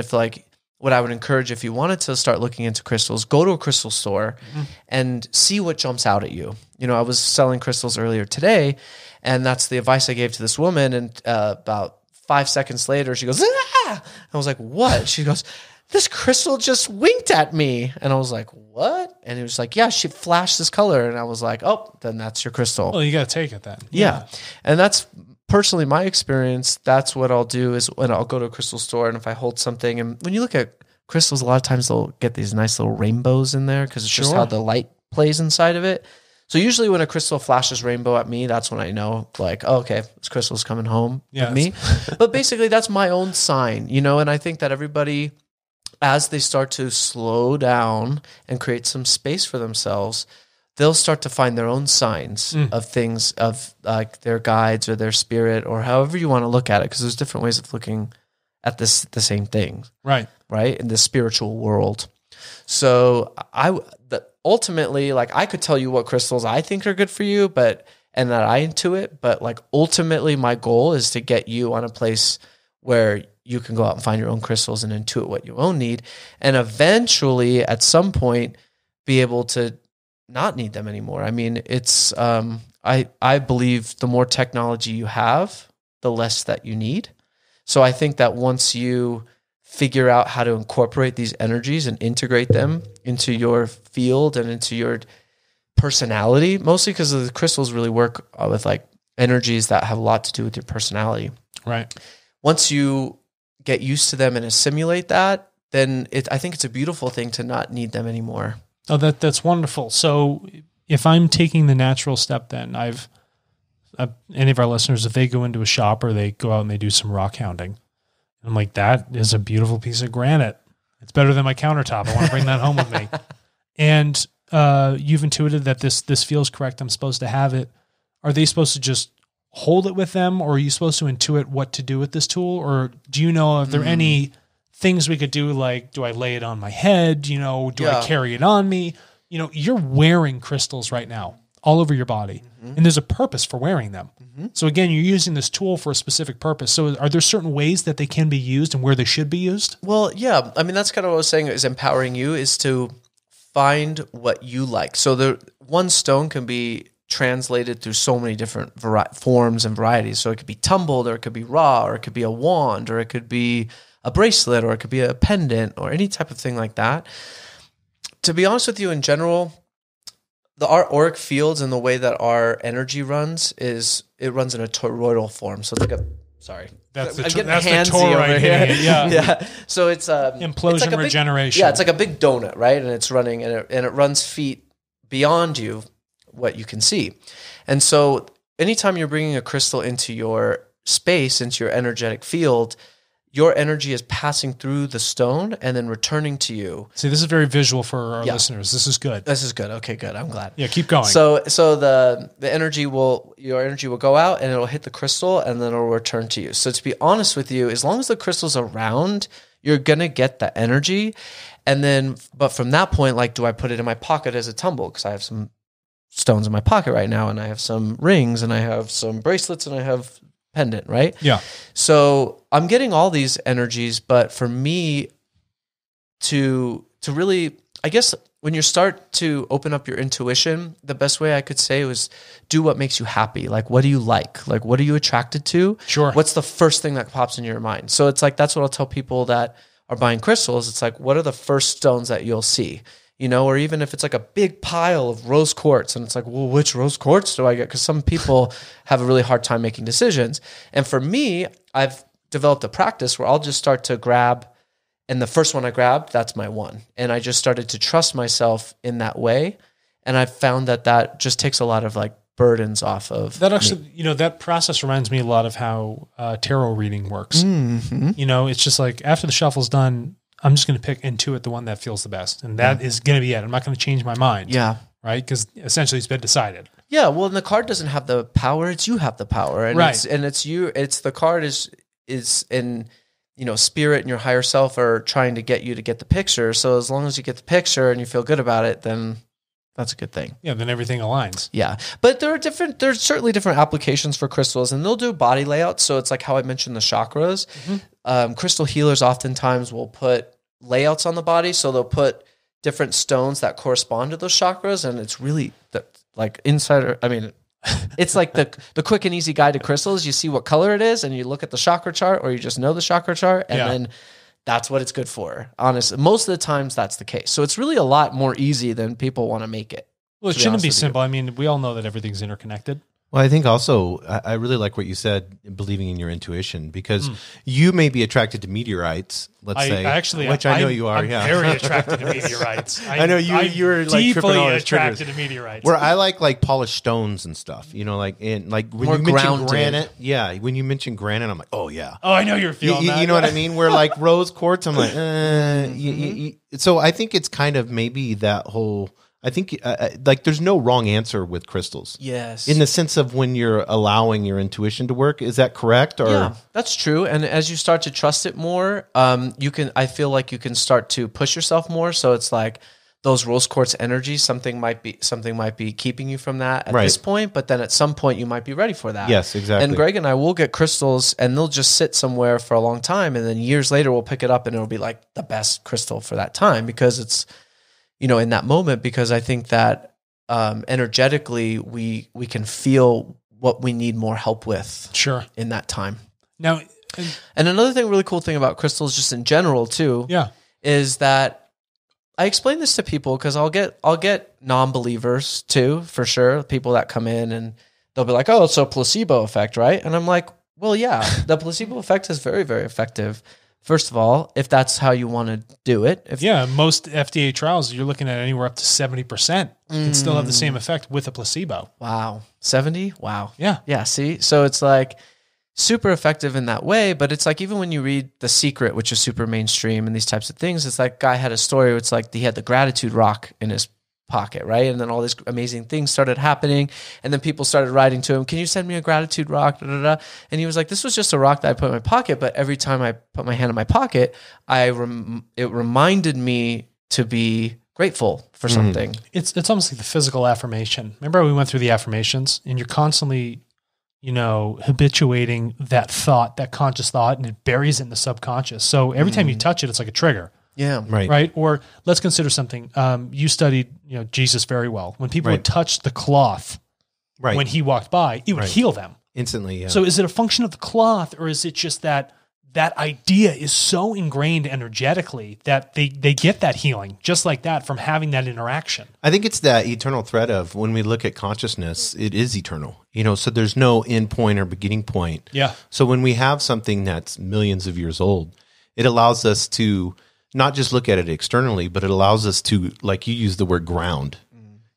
what I would encourage, if you wanted to start looking into crystals, go to a crystal store and see what jumps out at you. I was selling crystals earlier today, and that's the advice I gave to this woman. And about 5 seconds later, she goes, "Ah!" I was like, "What?" She goes, "This crystal just winked at me." And I was like, "What?" And he was like, "Yeah, she flashed this color." And I was like, "Oh, then that's your crystal." Well, you got to take it then. Yeah. And that's personally my experience. That's what I'll do is when I'll go to a crystal store, and if I hold something, and when you look at crystals, a lot of times they'll get these nice little rainbows in there because it's just how the light plays inside of it. So usually when a crystal flashes rainbow at me, that's when I know, like, oh, okay, this crystal's coming home with me. But basically that's my own sign, and I think that everybody, as they start to slow down and create some space for themselves, they'll start to find their own signs of things, of like their guides or their spirit or however you want to look at it, because there's different ways of looking at the same thing. Right, in the spiritual world. So ultimately, like, I could tell you what crystals I think are good for you, and that I intuit, but like ultimately my goal is to get you on a place where you can go out and find your own crystals and intuit what you own need, and eventually at some point be able to not need them anymore. I mean, it's I believe the more technology you have, the less that you need. So I think that once you figure out how to incorporate these energies and integrate them into your field and into your personality, mostly because the crystals really work with like energies that have a lot to do with your personality. Right. Once you get used to them and assimilate that, then I think it's a beautiful thing to not need them anymore. Oh, that's wonderful. So if I'm taking the natural step, then any of our listeners, if they go into a shop or they go out and they do some rock hounding, I'm like, that is a beautiful piece of granite. It's better than my countertop. I want to bring that home with me. And you've intuited that this feels correct. I'm supposed to have it. Are they supposed to just hold it with them, or are you supposed to intuit what to do with this tool? Or do you know if there are any things we could do? Like, do I lay it on my head? Do I carry it on me? You're wearing crystals right now all over your body, and there's a purpose for wearing them. So again, you're using this tool for a specific purpose. So are there certain ways that they can be used and where they should be used? Well, yeah. I mean, that's kind of what I was saying, is empowering you is to find what you like. So the one stone can be translated through so many different forms and varieties. So it could be tumbled, or it could be raw, or it could be a wand, or it could be a bracelet, or it could be a pendant, or any type of thing like that. To be honest with you, in general, our auric fields and the way that our energy runs it runs in a toroidal form. So it's like that's the toroid here. Yeah. So it's implosion, it's like regeneration. It's like a big donut, right? And it's running, and it runs feet beyond you, what you can see. And so anytime you're bringing a crystal into your space, into your energetic field, your energy is passing through the stone and then returning to you. See, this is very visual for our listeners. This is good. This is good. Okay, good. I'm glad. Yeah, keep going. So the energy your energy will go out and it'll hit the crystal and then it'll return to you. So to be honest with you, as long as the crystal's around, you're going to get the energy. And then, but from that point, like, do I put it in my pocket as a tumble? Because I have some stones in my pocket right now, and I have some rings, and I have some bracelets, and I have pendant, right? Yeah. So I'm getting all these energies, but for me to really, I guess when you start to open up your intuition, the best way I could say was do what makes you happy. Like, what do you like? Like, what are you attracted to? Sure. What's the first thing that pops in your mind? So it's like, that's what I'll tell people that are buying crystals. It's like, what are the first stones that you'll see? You know, or even if it's like a big pile of rose quartz and it's like, well, which rose quartz do I get? Because some people have a really hard time making decisions. And for me, I've developed a practice where I'll just start to grab, and the first one I grabbed, that's my one. And I just started to trust myself in that way. And I found that just takes a lot of like burdens off of that. Actually, you know, that process reminds me a lot of how tarot reading works. Mm-hmm. You know, it's just like after the shuffle's done, I'm just going to pick intuit the one that feels the best. And that is going to be it. I'm not going to change my mind. Yeah. Right? Because essentially it's been decided. Yeah. Well, and the card doesn't have the power. It's you have the power. And right. It's you. It's the card is in, you know, spirit and your higher self are trying to get you to get the picture. So as long as you get the picture and you feel good about it, then that's a good thing. Yeah, then everything aligns. Yeah. But there's certainly different applications for crystals, and they'll do body layouts. So it's like how I mentioned the chakras. Mm-hmm. Crystal healers oftentimes will put layouts on the body. So they'll put different stones that correspond to those chakras. And it's really like insider. I mean, it's like the quick and easy guide to crystals. You see what color it is and you look at the chakra chart, or you just know the chakra chart, and then that's what it's good for. Honestly, most of the times that's the case. So it's really a lot more easy than people want to make it. Well, it shouldn't be simple. I mean, we all know that everything's interconnected. Well, I think also, I really like what you said, believing in your intuition, because you may be attracted to meteorites, let's say. Which I know you are, I'm very attracted to meteorites. I know you're like deeply attracted to meteorites. Where I like polished stones and stuff, you know, like when more you mention grounded. granite, when you mention granite, I'm like, oh yeah. Oh, I know you're feeling that. You know what I mean? Where like rose quartz, I'm like, so I think it's kind of maybe that whole. I think like there's no wrong answer with crystals. Yes. In the sense of when you're allowing your intuition to work, is that correct? Or yeah, that's true. And as you start to trust it more, I feel like you can start to push yourself more. So it's like those rose quartz energies, something might be keeping you from that at this point, but then at some point you might be ready for that. Yes, exactly. And Greg and I will get crystals and they'll just sit somewhere for a long time. And then years later we'll pick it up and it'll be like the best crystal for that time because it's, you know, in that moment, because I think that energetically we can feel what we need more help with. Sure. In that time. Now, and another really cool thing about crystals, just in general too, is that I explain this to people because I'll get non-believers too, for sure. People that come in and they'll be like, "Oh, it's a placebo effect, right?" And I'm like, "Well, yeah, the placebo effect is very, very effective." First of all, if that's how you want to do it. Most FDA trials, you're looking at anywhere up to 70% can still have the same effect with a placebo. Wow. 70? Wow. Yeah. Yeah, see? So it's like super effective in that way, but it's like even when you read The Secret, which is super mainstream and these types of things, it's like guy had a story where it's like he had the gratitude rock in his pocket, right? And then all these amazing things started happening. And then people started writing to him, "Can you send me a gratitude rock?" Da, da, da. And he was like, "This was just a rock that I put in my pocket. But every time I put my hand in my pocket, it reminded me to be grateful for something." It's almost like the physical affirmation. Remember how we went through the affirmations and you're constantly, you know, habituating that thought, that conscious thought, and it buries it in the subconscious. So every time you touch it, it's like a trigger. Yeah. Right. Or let's consider something. You studied, you know, Jesus very well. When people would touch the cloth when he walked by, it would heal them instantly. Yeah. So is it a function of the cloth, or is it just that idea is so ingrained energetically that they get that healing just like that from having that interaction? I think it's that eternal thread of when we look at consciousness, it is eternal, you know, so there's no end point or beginning point. Yeah. So when we have something that's millions of years old, it allows us to not just look at it externally, but it allows us to, like you use the word ground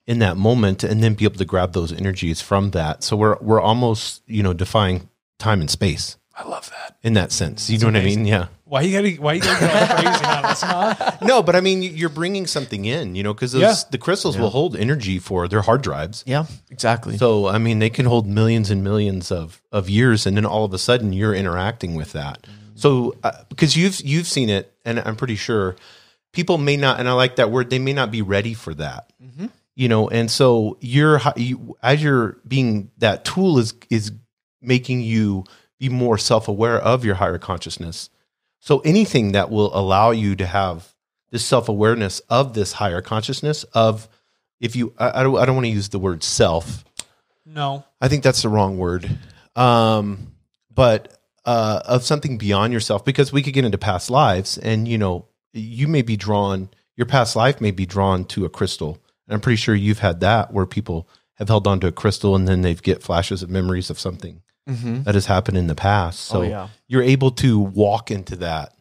in that moment, and then be able to grab those energies from that. So we're almost, you know, defying time and space. I love that in that sense. You know what I mean? Yeah. Why you gotta go crazy on this, huh? No, but I mean, you're bringing something in, you know, because the crystals will hold energy for their hard drives. Yeah, exactly. So, I mean, they can hold millions and millions of years, and then all of a sudden you're interacting with that. So, because you've seen it, and I'm pretty sure people may not, and I like that word, they may not be ready for that, you know. And so as you're being, that tool is making you be more self-aware of your higher consciousness. So anything that will allow you to have this self-awareness of this higher consciousness of, I don't want to use the word self. No, I think that's the wrong word. But of something beyond yourself, because we could get into past lives, and you may be drawn, your past life may be drawn to a crystal. And I'm pretty sure you've had that where people have held on to a crystal and then they get flashes of memories of something that has happened in the past. So you're able to walk into that,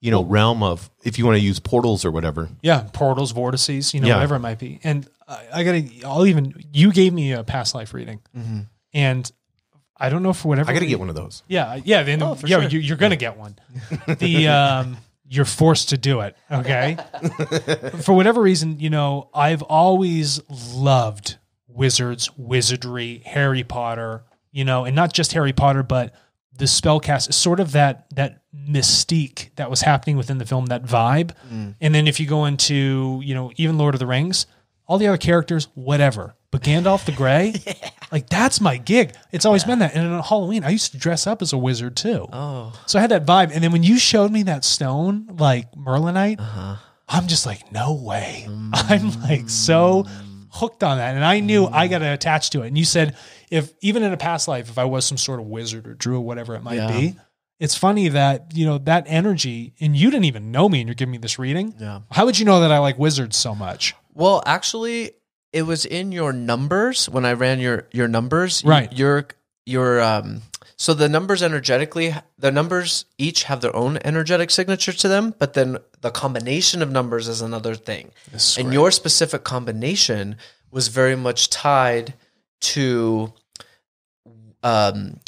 realm of, if you want to use portals or whatever. Yeah. Portals, vortices, whatever it might be. And you gave me a past life reading, and I don't know, for whatever. I got to get one of those. Yeah. Yeah. Sure. You're going to get one. You're forced to do it. Okay. For whatever reason, I've always loved wizards, wizardry, Harry Potter, and not just Harry Potter, but the spellcast is sort of that mystique that was happening within the film, that vibe. And then if you go into, even Lord of the Rings, all the other characters, whatever. But Gandalf the Grey, that's my gig. It's always been that. And on Halloween, I used to dress up as a wizard too. Oh. So I had that vibe. And then when you showed me that stone, like Merlinite, I'm just like, no way. I'm like so hooked on that. And I knew I got to attach to it. And you said, if even in a past life, if I was some sort of wizard or druid, whatever it might be, it's funny that, that energy, and you didn't even know me and you're giving me this reading. Yeah. How would you know that I like wizards so much? Well, actually, it was in your numbers when I ran your numbers. Right. So the numbers energetically, the numbers each have their own energetic signature to them, but then the combination of numbers is another thing. And your specific combination was very much tied to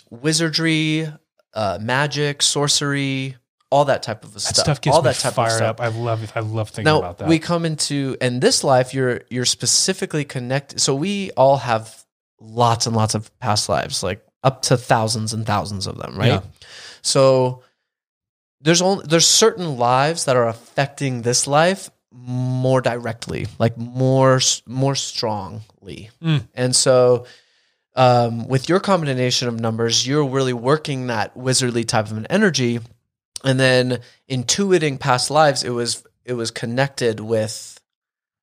wizardry, magic, sorcery, all that type of stuff. That stuff gets me fired up. I love thinking about that. Now, we come into, in this life, you're specifically connected. So we all have lots and lots of past lives, like up to thousands and thousands of them, right? Yeah. So there's certain lives that are affecting this life more directly, like more strongly. And so with your combination of numbers, you're really working that wizardly type of an energy. And then intuiting past lives, it was connected with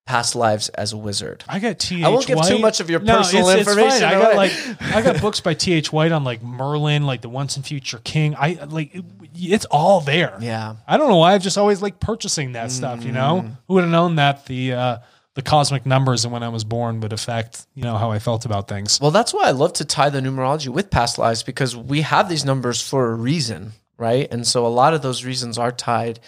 past lives as a wizard. I got T.H. I won't give too much of your personal information. I got books by T.H. White on like Merlin, like the Once and Future King. It's all there. Yeah. I don't know why I've just always liked purchasing that stuff. Who would have known that the cosmic numbers and when I was born would affect how I felt about things. Well, that's why I love to tie the numerology with past lives, because we have these numbers for a reason. Right. And so a lot of those reasons are tied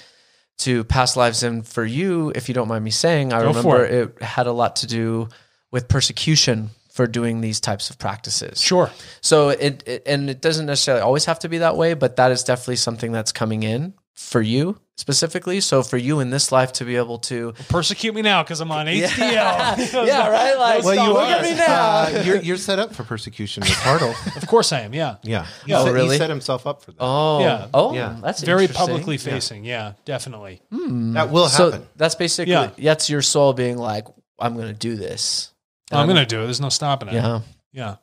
to past lives. And for you, if you don't mind me saying, I remember it had a lot to do with persecution for doing these types of practices. Sure. So it doesn't necessarily always have to be that way, but that is definitely something that's coming in for you specifically. So for you in this life to be able to persecute me now because I'm on HDL. Yeah, right. Like, well, you look at me now. You're set up for persecution with Hartle. Of course I am. Yeah. Yeah. Really? He set himself up for that. Oh. Yeah. Oh. Yeah. That's very publicly facing. Yeah, definitely. That will happen. So that's basically that's your soul being like, I'm going to do this. I'm going to do it. There's no stopping it. Yeah. Yeah.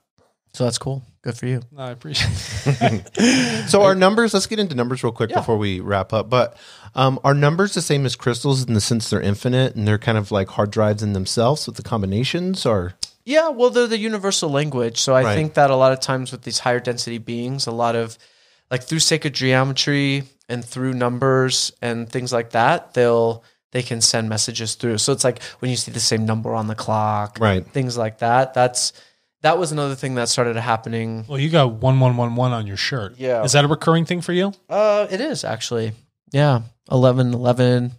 So that's cool. Good for you. No, I appreciate it. So our numbers, let's get into numbers real quick before we wrap up. But are numbers the same as crystals in the sense they're infinite and they're kind of like hard drives in themselves with the combinations, or? Yeah, well, they're the universal language. So I think that a lot of times with these higher density beings, a lot of like through sacred geometry and through numbers and things like that, they can send messages through. So it's like when you see the same number on the clock, things like that. That was another thing that started happening. Well, you got 1111 on your shirt. Yeah. Is that a recurring thing for you? It is actually. Yeah. 1111.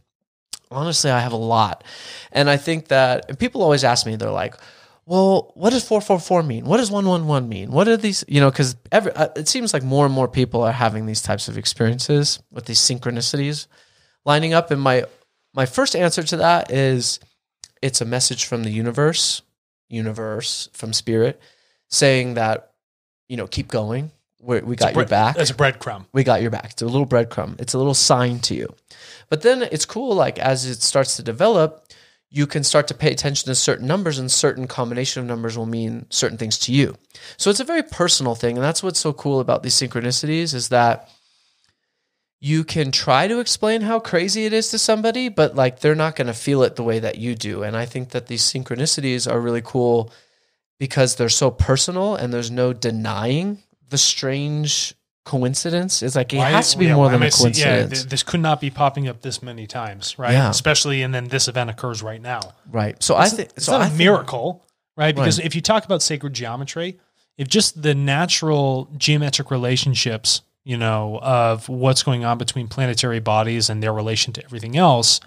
Honestly, I have a lot. And I think that, and people always ask me, they're like, well, what does 444 mean? What does 111 mean? What are these, because it seems like more and more people are having these types of experiences with these synchronicities lining up. And my first answer to that is it's a message from the universe, from spirit, saying that, keep going. We got your back. It's a breadcrumb. We got your back. It's a little breadcrumb. It's a little sign to you. But then it's cool, like as it starts to develop, you can start to pay attention to certain numbers, and certain combination of numbers will mean certain things to you. So it's a very personal thing. And that's what's so cool about these synchronicities is that you can try to explain how crazy it is to somebody, but like they're not going to feel it the way that you do. And I think that these synchronicities are really cool because they're so personal and there's no denying the strange coincidence. It's like, it has to be more than a coincidence. This could not be popping up this many times, right? Yeah. Especially, and then this event occurs right now. Right. So it's not a miracle, right? Because if you talk about sacred geometry, if just the natural geometric relationships, of what's going on between planetary bodies and their relation to everything else,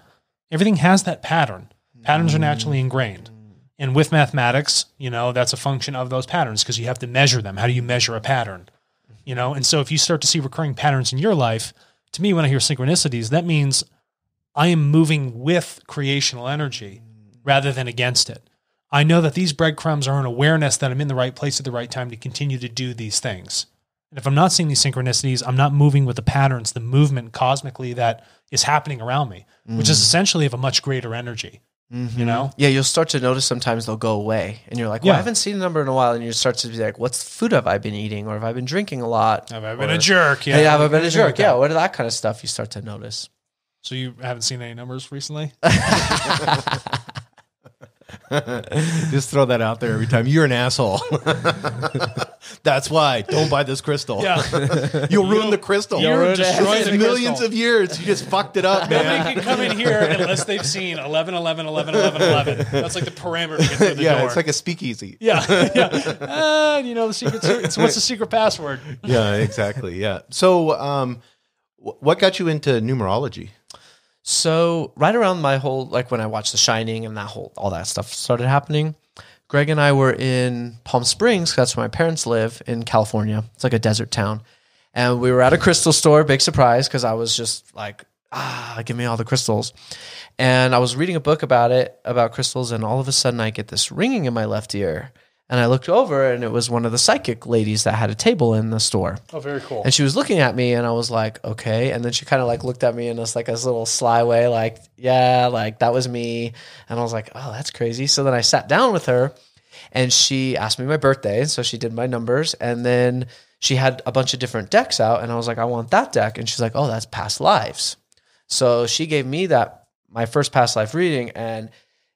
everything has that pattern. Patterns are naturally ingrained. And with mathematics, that's a function of those patterns because you have to measure them. How do you measure a pattern? And so if you start to see recurring patterns in your life, to me, when I hear synchronicities, that means I am moving with creational energy rather than against it. I know that these breadcrumbs are an awareness that I'm in the right place at the right time to continue to do these things. And if I'm not seeing these synchronicities, I'm not moving with the patterns, the movement cosmically that is happening around me, which is essentially of a much greater energy. Yeah, you'll start to notice sometimes they'll go away and you're like, well, I haven't seen a number in a while, and you start to be like, what food have I been eating, or have I been drinking a lot? Have I been a jerk? Have I been a jerk? Yeah, what are that kind of stuff you start to notice? So you haven't seen any numbers recently? Just throw that out there every time. You're an asshole. That's why. Don't buy this crystal. Yeah. You'll ruin the crystal. You're destroying the millions crystal. of years. You just fucked it up, man. Nobody can come in here unless they've seen 11, 11, 11, 11, 11. That's like the parameter to get through the door. It's like a speakeasy. Yeah. The secret. What's the secret password? Yeah, exactly. Yeah. So, what got you into numerology? So right around my whole, like when I watched The Shining and all that stuff started happening, Greg and I were in Palm Springs. That's where my parents live in California. It's like a desert town. And we were at a crystal store, big surprise, because I was just like, give me all the crystals. And I was reading a book about crystals, and all of a sudden I get this ringing in my left ear. And I looked over, and it was one of the psychic ladies that had a table in the store. Oh, very cool. And she was looking at me, and I was like, okay. And then she kind of like looked at me in this little sly way, like, yeah, like that was me. And I was like, oh, that's crazy. So then I sat down with her, and she asked me my birthday. So she did my numbers, and then she had a bunch of different decks out, and I was like, I want that deck. And she's like, oh, that's past lives. So she gave me my first past life reading, and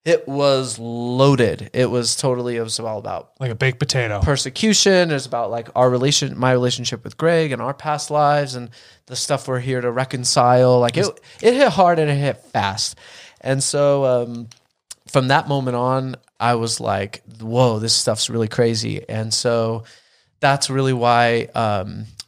it was loaded. It was all about like a baked potato. Persecution. It was about like my relationship with Greg and our past lives and the stuff we're here to reconcile. Like it hit hard and it hit fast. And so from that moment on, I was like, whoa, this stuff's really crazy. And so that's really why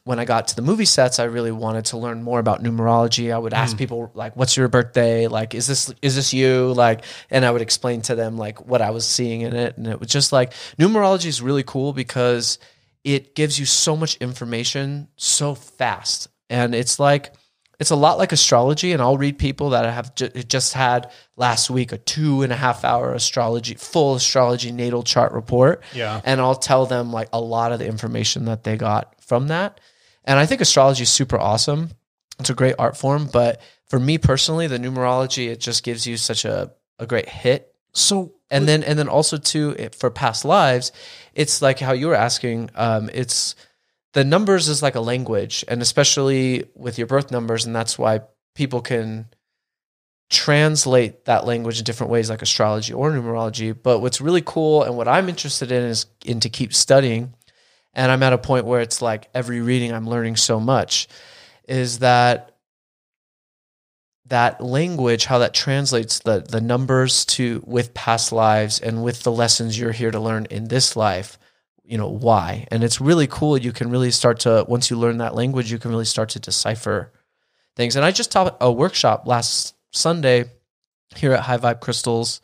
when I got to the movie sets, I really wanted to learn more about numerology. I would ask people like, what's your birthday? Like, is this you? Like, and I would explain to them like what I was seeing in it. And it was just like, numerology is really cool because it gives you so much information so fast. And it's a lot like astrology. And I'll read people that have just had last week a 2.5 hour full astrology natal chart report. Yeah. And I'll tell them like a lot of the information that they got from that. And I think astrology is super awesome. It's a great art form. But for me personally, the numerology, it just gives you such a great hit. So, and then also too, for past lives, it's like how you were asking, it's the numbers is like a language, and especially with your birth numbers. And that's why people can translate that language in different ways, like astrology or numerology. But what's really cool and what I'm interested in is to keep studying. And I'm at a point where it's like every reading I'm learning so much, is that language, how that translates the numbers with past lives and with the lessons you're here to learn in this life, why. And it's really cool. You can really start to, once you learn that language, you can really start to decipher things. And I just taught a workshop last Sunday here at High Vibe Crystals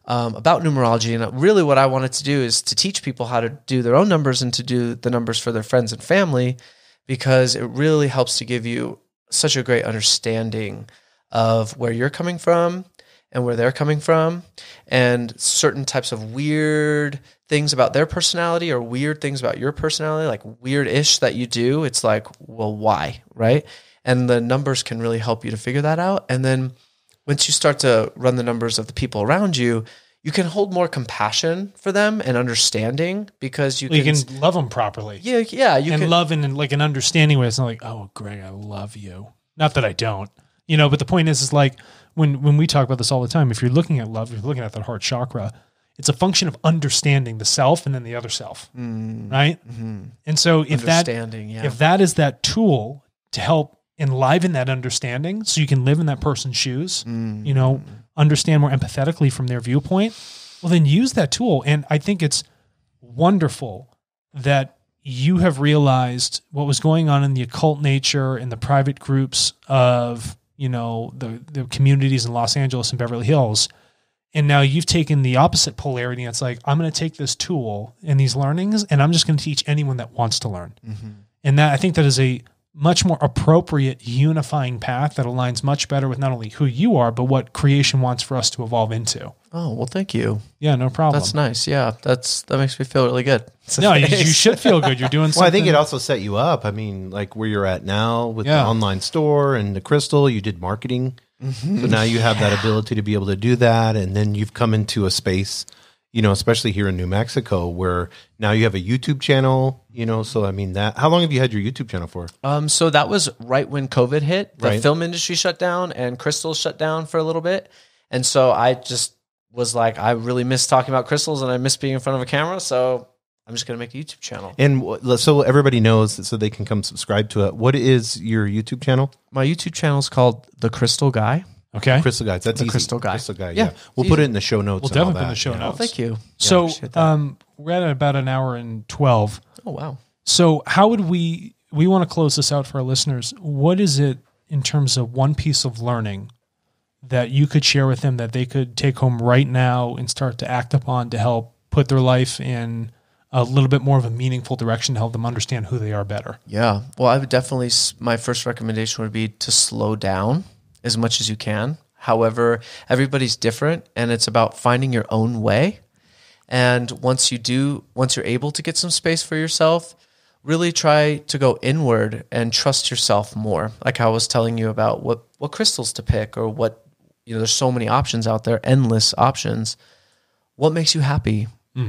about numerology. And really what I wanted to do is to teach people how to do their own numbers and to do the numbers for their friends and family, because it really helps to give you such a great understanding of where you're coming from and where they're coming from, and certain types of weird things about their personality or weird things about your personality, like weird-ish that you do. It's like, well, why, right? And the numbers can really help you to figure that out. And then once you start to run the numbers of the people around you, you can hold more compassion for them and understanding, because you can love them properly. Yeah. You can love in like an understanding way. It's not like, oh, Greg, I love you. Not that I don't, but the point is like when we talk about this all the time, if you're looking at love, if you're looking at that heart chakra, it's a function of understanding the self and then the other self, right? Mm-hmm. And so if that is that tool to help enliven that understanding so you can live in that person's shoes, understand more empathetically from their viewpoint, well, then use that tool. And I think it's wonderful that you have realized what was going on in the occult nature and the private groups of, the communities in Los Angeles and Beverly Hills. And now you've taken the opposite polarity. And it's like, I'm going to take this tool and these learnings, and I'm just going to teach anyone that wants to learn. Mm-hmm. And I think that is a much more appropriate unifying path that aligns much better with not only who you are, but what creation wants for us to evolve into. Oh, well, thank you. Yeah, no problem. That's nice. Yeah, that makes me feel really good. No, you should feel good. You're doing something. Well, I think it also set you up. I mean, like where you're at now with the online store and the crystal, you did marketing. Mm-hmm. So now you have that ability to be able to do that. And then you've come into a space, especially here in New Mexico, where now you have a YouTube channel, so I mean how long have you had your YouTube channel for? So that was right when COVID hit, the film industry shut down and crystals shut down for a little bit. And so I just was like, I really miss talking about crystals and I miss being in front of a camera. So I'm just going to make a YouTube channel. And so everybody knows, so they can come subscribe to it. What is your YouTube channel? My YouTube channel is called The Crystal Guy. Okay. Crystal Guys. That's the easy. Crystal Guy. Crystal Guy. Yeah. We'll put it in the show notes. We'll definitely put in the show notes. Oh, thank you. So we're at about an hour and 12. Oh, wow. So how would we want to close this out for our listeners. What is it in terms of one piece of learning that you could share with them that they could take home right now and start to act upon to help put their life in a little bit more of a meaningful direction to help them understand who they are better? Yeah. Well, I would definitely, my first recommendation would be to slow down as much as you can. However, everybody's different and it's about finding your own way. And once you're able to get some space for yourself, really try to go inward and trust yourself more. Like I was telling you about what crystals to pick or what, there's so many options out there, endless options. What makes you happy?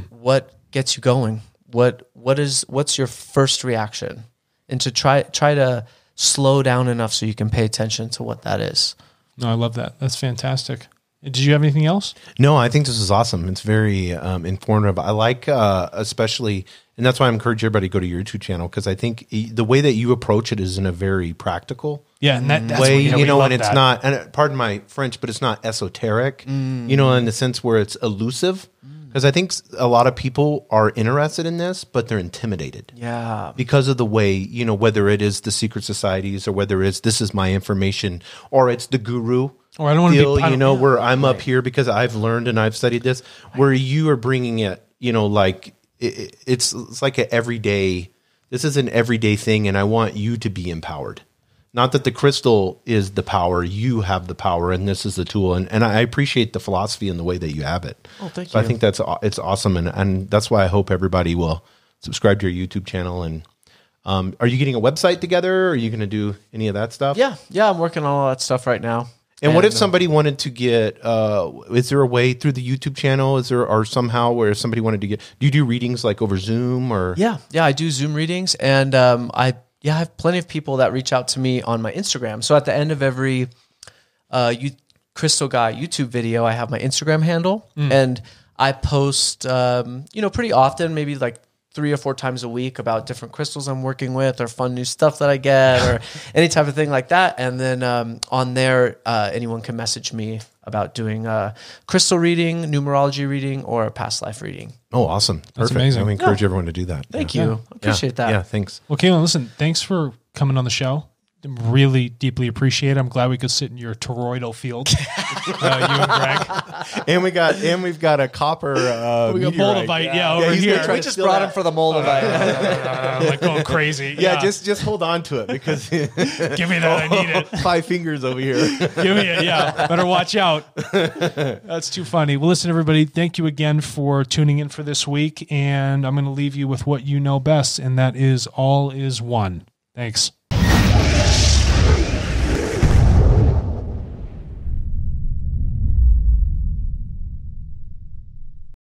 What gets you going? What's your first reaction? And to try to slow down enough so you can pay attention to what that is. No, I love that. That's fantastic. Did you have anything else? No, I think this is awesome. It's very informative. I like especially, and that's why I encourage everybody to go to your YouTube channel, because I think the way that you approach it is in a very practical and that's way, and it's not, and pardon my French, but it's not esoteric, in the sense where it's elusive. Because I think a lot of people are interested in this, but they're intimidated. Yeah. Because of the way, whether it is the secret societies or whether it's this is my information or it's the guru. Or I don't want to be, where I'm up here because I've learned and I've studied this, where you are bringing it, like it's like an everyday, this is an everyday thing. And I want you to be empowered. Not that the crystal is the power, you have the power, and this is the tool. And I appreciate the philosophy and the way that you have it. Oh, thank you. I think it's awesome. And that's why I hope everybody will subscribe to your YouTube channel. And are you getting a website together? Or are you going to do any of that stuff? Yeah, I'm working on all that stuff right now. And what if somebody wanted to get, is there a way through the YouTube channel? Or somehow where somebody wanted to get, do you do readings like over Zoom or? Yeah, I do Zoom readings. And I have plenty of people that reach out to me on my Instagram. So at the end of every Crystal Guy YouTube video, I have my Instagram handle. And I post, pretty often, maybe like 3 or 4 times a week about different crystals I'm working with or fun new stuff that I get or any type of thing like that. And then on there, anyone can message me about doing a crystal reading, numerology reading, or a past life reading. Oh, awesome. That's Perfect. amazing. I encourage everyone to do that. Thank you. Appreciate that. Yeah, thanks. Well, Cailan, listen, thanks for coming on the show. Really deeply appreciate it. I'm glad we could sit in your toroidal field, you and Greg. And we've got a copper. We got moldavite, over here. We just brought him for the moldavite. Like going crazy. Yeah, just hold on to it because give me that. I need it. 5 fingers over here. Give me it. Yeah, better watch out. That's too funny. Well, listen, everybody. Thank you again for tuning in for this week, and I'm going to leave you with what you know best, and that is all is one. Thanks.